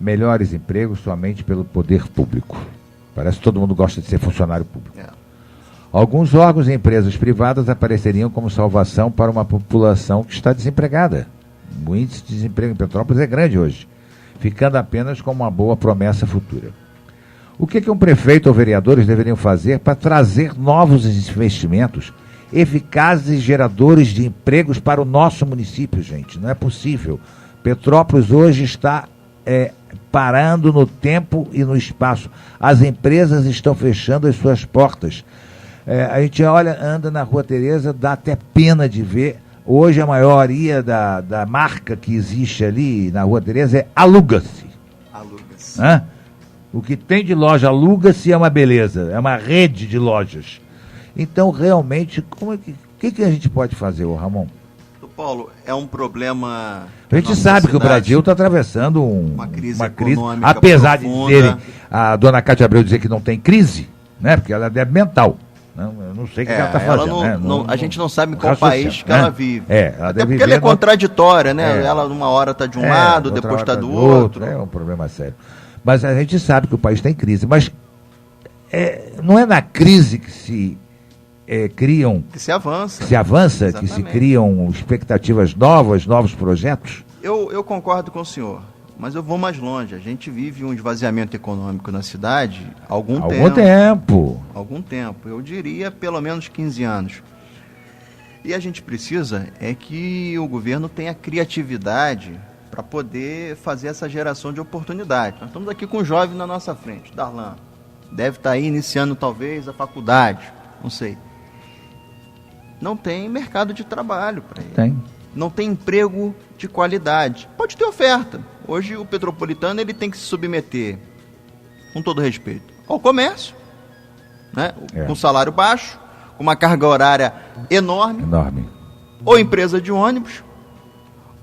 melhores empregos somente pelo poder público. Parece que todo mundo gosta de ser funcionário público. Alguns órgãos e empresas privadas apareceriam como salvação para uma população que está desempregada. O índice de desemprego em Petrópolis é grande hoje, ficando apenas como uma boa promessa futura. O que um prefeito ou vereadores deveriam fazer para trazer novos investimentos eficazes e geradores de empregos para o nosso município, gente? Não é possível. Petrópolis hoje está parando no tempo e no espaço. As empresas estão fechando as suas portas. A gente anda na Rua Tereza, dá até pena de ver. Hoje a maioria da marca que existe ali na Rua Tereza é aluga-se. Aluga-se. O que tem de loja aluga-se é uma beleza, é uma rede de lojas. Então, realmente, o que a gente pode fazer, ô Ramon? Paulo, é um problema... A gente sabe que o Brasil está atravessando uma crise econômica apesar profunda. de dizerem, a dona Cátia Abreu dizer que não tem crise, né, porque ela é débil mental. Não, eu não sei o que ela está fazendo. A gente não sabe qual país que ela vive. Ela até porque ela é contraditória, né? Ela numa hora está de um lado, depois está do outro. É um problema sério. Mas a gente sabe que o país está em crise. Mas não é na crise que se criam... Que se avança. Que se avança, Exatamente. que se criam expectativas novas, novos projetos? Eu concordo com o senhor. Mas eu vou mais longe. A gente vive um esvaziamento econômico na cidade há algum tempo. Algum tempo. Eu diria pelo menos 15 anos. E a gente precisa que o governo tenha criatividade para poder fazer essa geração de oportunidades. Nós estamos aqui com um jovem na nossa frente, Darlan. Deve estar aí iniciando talvez a faculdade, não sei. Não tem mercado de trabalho para ele. Tem. Não tem emprego de qualidade. Pode ter oferta. Hoje o petropolitano ele tem que se submeter, com todo respeito, ao comércio, né? Com salário baixo, com uma carga horária enorme, ou empresa de ônibus,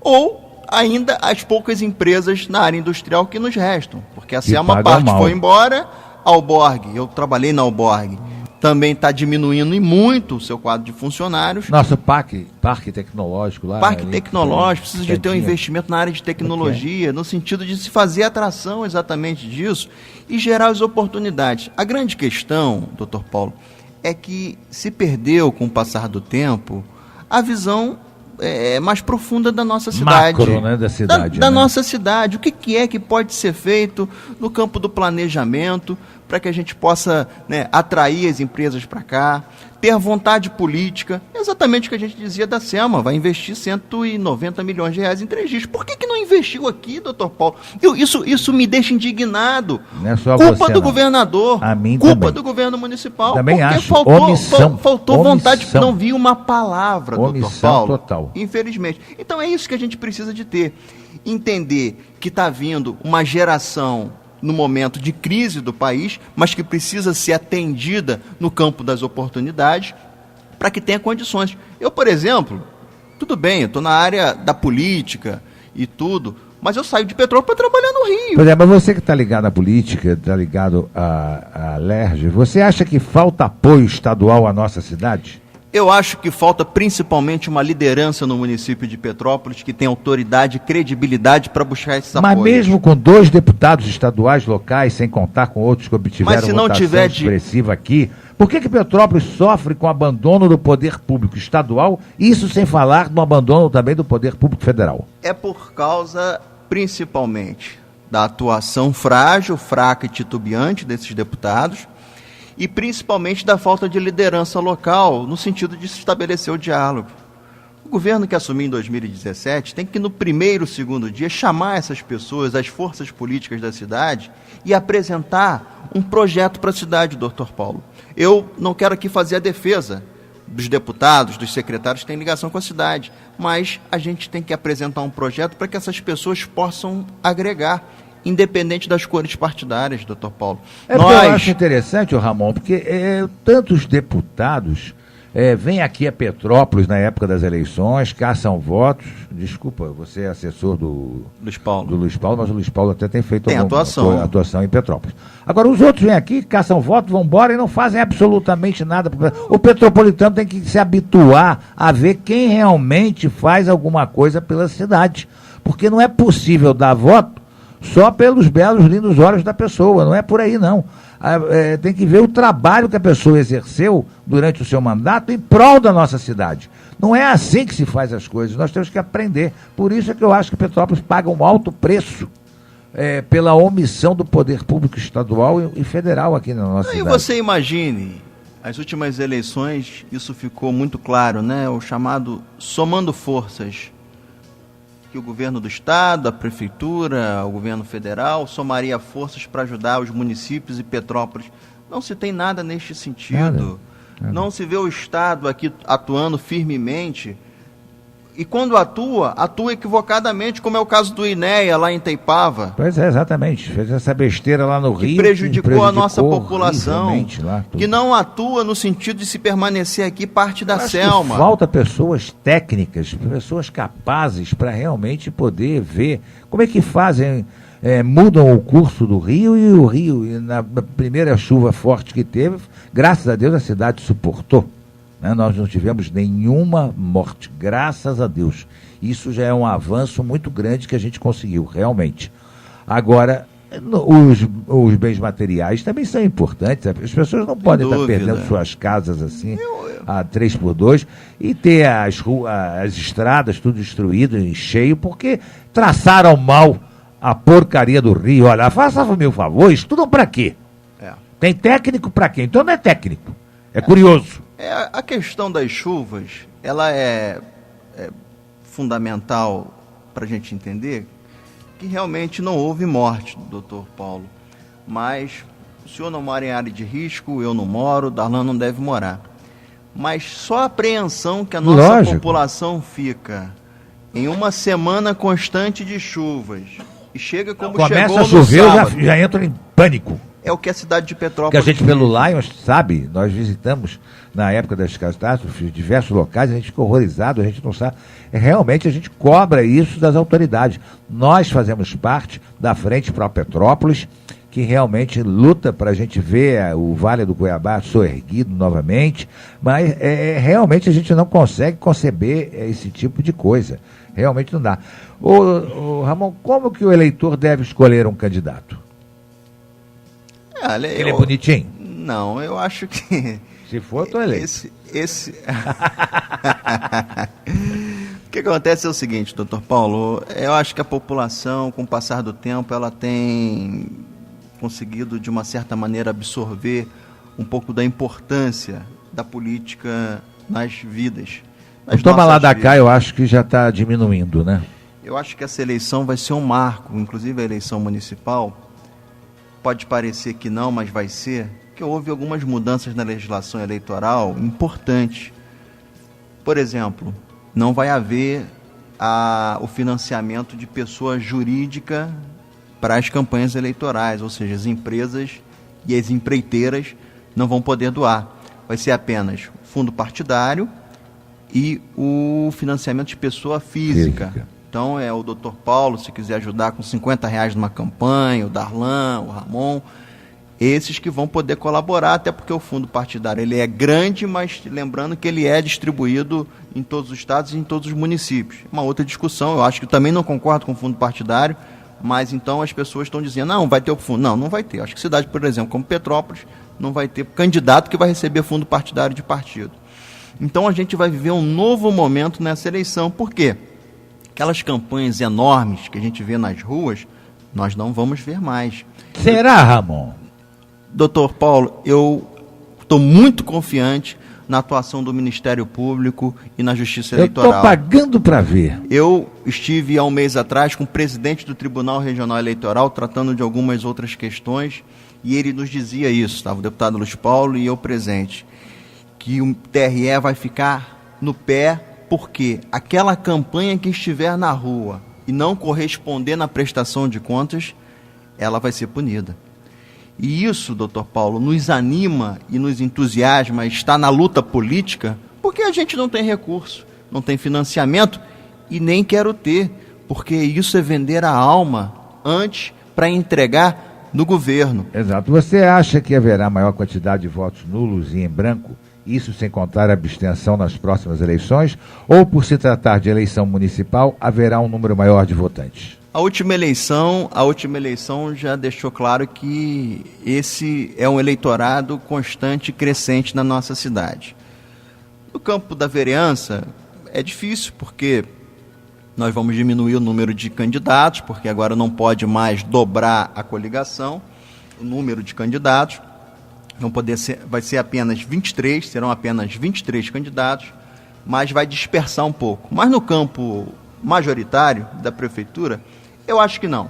ou ainda as poucas empresas na área industrial que nos restam, porque a SEMA parte foi embora, a Alborg, eu trabalhei na Alborg, também está diminuindo e muito o seu quadro de funcionários. Nosso parque tecnológico lá. Parque tecnológico, precisa de ter um investimento na área de tecnologia, no sentido de se fazer atração exatamente disso e gerar as oportunidades. A grande questão, doutor Paulo, é que se perdeu com o passar do tempo a visão mais profunda da nossa cidade. Macro, né, da cidade. Da nossa cidade. O que é que pode ser feito no campo do planejamento para que a gente possa, né, atrair as empresas para cá, ter vontade política, exatamente o que a gente dizia da SEMA, vai investir 190 milhões de reais em 3Gs. Por que não investiu aqui, doutor Paulo? Isso me deixa indignado. Não é só culpa você, do não. governador, A mim culpa também. do governo municipal, também porque acho. faltou vontade, não vi uma palavra, doutor Paulo. Total. Infelizmente. Então é isso que a gente precisa de ter. Entender que está vindo uma geração no momento de crise do país, mas que precisa ser atendida no campo das oportunidades para que tenha condições. Eu, por exemplo, tudo bem, eu estou na área da política e tudo, mas eu saio de Petrópolis para trabalhar no Rio. Por exemplo, você que está ligado à política, está ligado à LERJ, você acha que falta apoio estadual à nossa cidade? Eu acho que falta principalmente uma liderança no município de Petrópolis que tenha autoridade e credibilidade para buscar esses apoios. Mas mesmo com 2 deputados estaduais locais, sem contar com outros que obtiveram votação expressiva aqui, por que Petrópolis sofre com o abandono do poder público estadual, isso sem falar do abandono também do poder público federal? É por causa, principalmente, da atuação frágil, fraca e titubeante desses deputados, e principalmente da falta de liderança local, no sentido de se estabelecer o diálogo. O governo que assumiu em 2017 tem que, no primeiro, segundo dia, chamar essas pessoas, as forças políticas da cidade, e apresentar um projeto para a cidade, doutor Paulo. Eu não quero aqui fazer a defesa dos deputados, dos secretários que têm ligação com a cidade, mas a gente tem que apresentar um projeto para que essas pessoas possam agregar, independente das cores partidárias, doutor Paulo. Eu acho interessante, Ramon, porque tantos deputados vêm aqui a Petrópolis na época das eleições, caçam votos. Desculpa, você é assessor do Luiz Paulo, mas o Luiz Paulo até tem feito atuação em Petrópolis. Agora, os outros vêm aqui, caçam votos, vão embora e não fazem absolutamente nada. O petropolitano tem que se habituar a ver quem realmente faz alguma coisa pela cidade, porque não é possível dar voto só pelos belos, lindos olhos da pessoa, não é por aí não. Tem que ver o trabalho que a pessoa exerceu durante o seu mandato em prol da nossa cidade. Não é assim que se faz as coisas, nós temos que aprender. Por isso é que eu acho que Petrópolis paga um alto preço pela omissão do poder público estadual e federal aqui na nossa cidade. E você imagine, as últimas eleições, isso ficou muito claro, né? O chamado somando forças, que o governo do estado, a prefeitura, o governo federal somaria forças para ajudar os municípios e Petrópolis. Não se tem nada neste sentido. Nada. Não se vê o estado aqui atuando firmemente. E quando atua equivocadamente, como é o caso do INEA lá em Itaipava. Pois é, exatamente. Fez essa besteira lá no Rio. Que prejudicou a nossa população. Que não atua no sentido de se permanecer aqui parte da SEMA. Falta pessoas técnicas, pessoas capazes para realmente poder ver como é que fazem mudam o curso do rio, e o rio, na primeira chuva forte que teve, graças a Deus a cidade suportou. Né? Nós não tivemos nenhuma morte, graças a Deus. Isso já é um avanço muito grande que a gente conseguiu, realmente. Agora, os bens materiais também são importantes. As pessoas não podem estar perdendo suas casas assim, a 3x2, e ter as estradas tudo destruído e cheio, porque traçaram mal a porcaria do rio. Olha, faça-me meu favor, estudam para quê? Tem técnico para quê? Então não é técnico, é curioso. A questão das chuvas, ela é fundamental para a gente entender que realmente não houve morte, doutor Paulo. Mas o senhor não mora em área de risco, eu não moro, Darlan não deve morar. Mas só a apreensão que a nossa população fica em uma semana constante de chuvas, e chega como chegou no sábado. Começa a chover, eu já entro em pânico. É o que a cidade de Petrópolis... Que a gente, pelo Lions, sabe, nós visitamos, na época das catástrofes, diversos locais, a gente fica horrorizado, a gente não sabe. Realmente a gente cobra isso das autoridades. Nós fazemos parte da Frente Pro Petrópolis, que realmente luta para a gente ver o Vale do Cuiabá soerguido novamente, mas realmente a gente não consegue conceber esse tipo de coisa. Realmente não dá. Ô, Ramon, como que o eleitor deve escolher um candidato? Ele é bonitinho? Não, eu acho que... Se for, eu tô eleito. O que acontece é o seguinte, doutor Paulo, eu acho que a população, com o passar do tempo, ela tem conseguido, de uma certa maneira, absorver um pouco da importância da política nas vidas. O toma lá da cá, eu acho que já está diminuindo, né? Eu acho que essa eleição vai ser um marco, inclusive a eleição municipal. Pode parecer que não, mas vai ser, que houve algumas mudanças na legislação eleitoral importantes. Por exemplo, não vai haver o financiamento de pessoa jurídica para as campanhas eleitorais, ou seja, as empresas e as empreiteiras não vão poder doar. Vai ser apenas fundo partidário e o financiamento de pessoa física. Então, o doutor Paulo, se quiser ajudar com R$50 numa campanha, o Darlan, o Ramon, esses que vão poder colaborar, até porque o fundo partidário ele é grande, mas lembrando que ele é distribuído em todos os estados e em todos os municípios. Uma outra discussão, eu acho que também não concordo com o fundo partidário, mas então as pessoas estão dizendo, não, vai ter o fundo. Não, não vai ter. Acho que cidade, por exemplo, como Petrópolis, não vai ter candidato que vai receber fundo partidário de partido. Então a gente vai viver um novo momento nessa eleição. Por quê? Aquelas campanhas enormes que a gente vê nas ruas, nós não vamos ver mais. Será, Ramon? Doutor Paulo, eu estou muito confiante na atuação do Ministério Público e na Justiça Eleitoral. Eu estou pagando para ver. Eu estive há um mês atrás com o presidente do Tribunal Regional Eleitoral tratando de algumas outras questões e ele nos dizia isso, estava o deputado Luiz Paulo e eu presente, que o TRE vai ficar no pé porque aquela campanha que estiver na rua e não corresponder na prestação de contas, ela vai ser punida. E isso, doutor Paulo, nos anima e nos entusiasma a estar na luta política, porque a gente não tem recurso, não tem financiamento e nem quero ter, porque isso é vender a alma antes para entregar no governo. Exato. Você acha que haverá maior quantidade de votos nulos e em branco? Isso sem contar a abstenção nas próximas eleições? Ou, por se tratar de eleição municipal, haverá um número maior de votantes? A última eleição já deixou claro que esse é um eleitorado constante e crescente na nossa cidade. No campo da vereança, é difícil, porque nós vamos diminuir o número de candidatos, porque agora não pode mais dobrar a coligação, o número de candidatos. Vai ser apenas 23, serão apenas 23 candidatos, mas vai dispersar um pouco. Mas no campo majoritário da prefeitura, eu acho que não.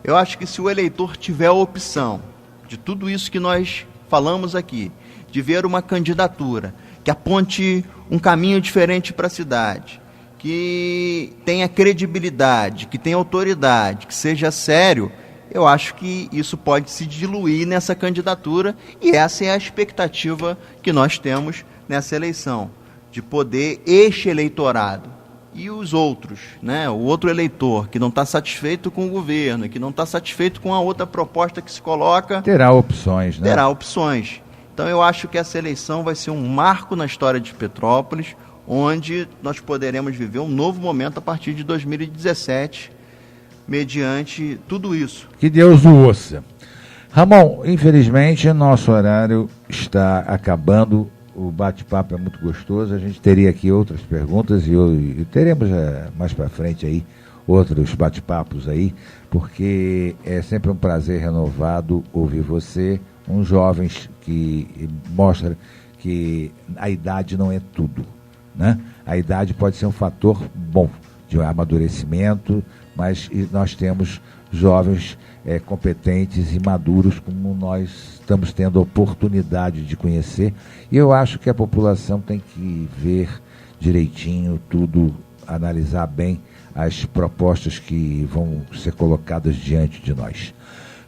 Eu acho que se o eleitor tiver a opção de tudo isso que nós falamos aqui, de ver uma candidatura que aponte um caminho diferente para a cidade, que tenha credibilidade, que tenha autoridade, que seja sério, eu acho que isso pode se diluir nessa candidatura e essa é a expectativa que nós temos nessa eleição, de poder este eleitorado, E os outros, né? O outro eleitor que não está satisfeito com o governo, que não está satisfeito com a outra proposta que se coloca... Terá opções, né? Terá opções. Então eu acho que essa eleição vai ser um marco na história de Petrópolis, onde nós poderemos viver um novo momento a partir de 2017, mediante tudo isso. Que Deus o ouça. Ramon, infelizmente nosso horário está acabando. O bate-papo é muito gostoso. A gente teria aqui outras perguntas e teremos mais para frente aí outros bate-papos aí, porque é sempre um prazer renovado ouvir você, uns jovens que mostra que a idade não é tudo, né? A idade pode ser um fator bom de amadurecimento, mas nós temos jovens competentes e maduros como nós estamos tendo a oportunidade de conhecer, e eu acho que a população tem que ver direitinho tudo, analisar bem as propostas que vão ser colocadas diante de nós.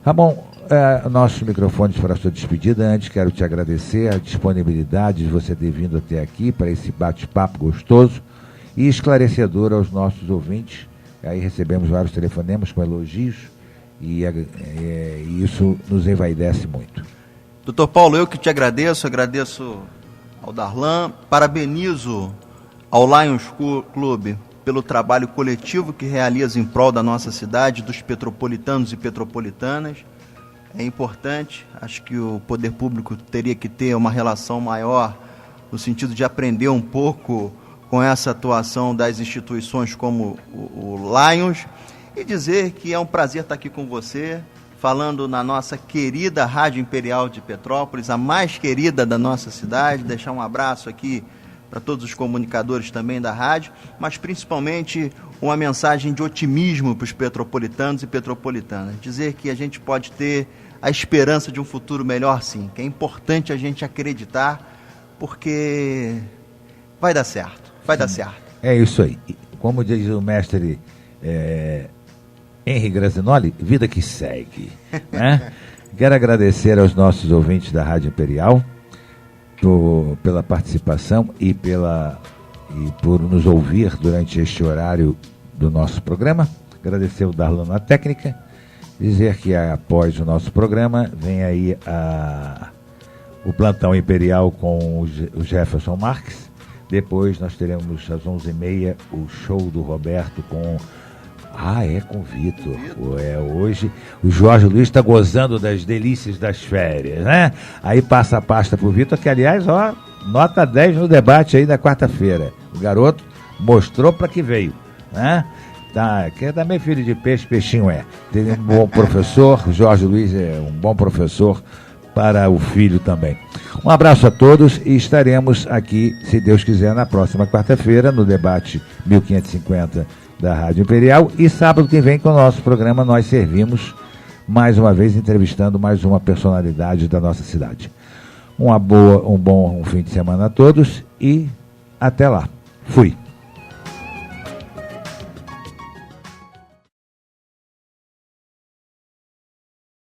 Ramon, nossos microfones para a sua despedida. Antes quero te agradecer a disponibilidade de você ter vindo até aqui para esse bate-papo gostoso e esclarecedor aos nossos ouvintes. Aí recebemos vários telefonemas com elogios e isso nos envaidece muito. Doutor Paulo, eu que te agradeço ao Darlan, parabenizo ao Lions Club pelo trabalho coletivo que realiza em prol da nossa cidade, dos petropolitanos e petropolitanas. É importante, acho que o poder público teria que ter uma relação maior no sentido de aprender um pouco com essa atuação das instituições como o Lions, e dizer que é um prazer estar aqui com você, falando na nossa querida Rádio Imperial de Petrópolis, a mais querida da nossa cidade. Deixar um abraço aqui para todos os comunicadores também da rádio, mas principalmente uma mensagem de otimismo para os petropolitanos e petropolitanas. Dizer que a gente pode ter a esperança de um futuro melhor, sim, que é importante a gente acreditar, porque vai dar certo, vai dar certo. É isso aí. Como diz o mestre Henri Grazinoli, vida que segue, né? Quero agradecer aos nossos ouvintes da Rádio Imperial pela participação e por nos ouvir durante este horário do nosso programa. Agradecer o Darlan na técnica, dizer que após o nosso programa vem aí o Plantão Imperial com o Jefferson Marques. Depois nós teremos às 11h30 o show do Roberto com com o Vitor. Hoje o Jorge Luiz está gozando das delícias das férias, né? Aí passa a pasta pro Vitor, que aliás, nota 10 no debate aí da quarta-feira. O garoto mostrou para que veio, né? Tá, que é também filho de peixe, peixinho é. Tem um bom professor, o Jorge Luiz é um bom professor para o filho também. Um abraço a todos e estaremos aqui, se Deus quiser, na próxima quarta-feira, no debate 1550 da Rádio Imperial, e sábado que vem com o nosso programa Nós Servimos, mais uma vez entrevistando mais uma personalidade da nossa cidade. Um bom fim de semana a todos e até lá. Fui.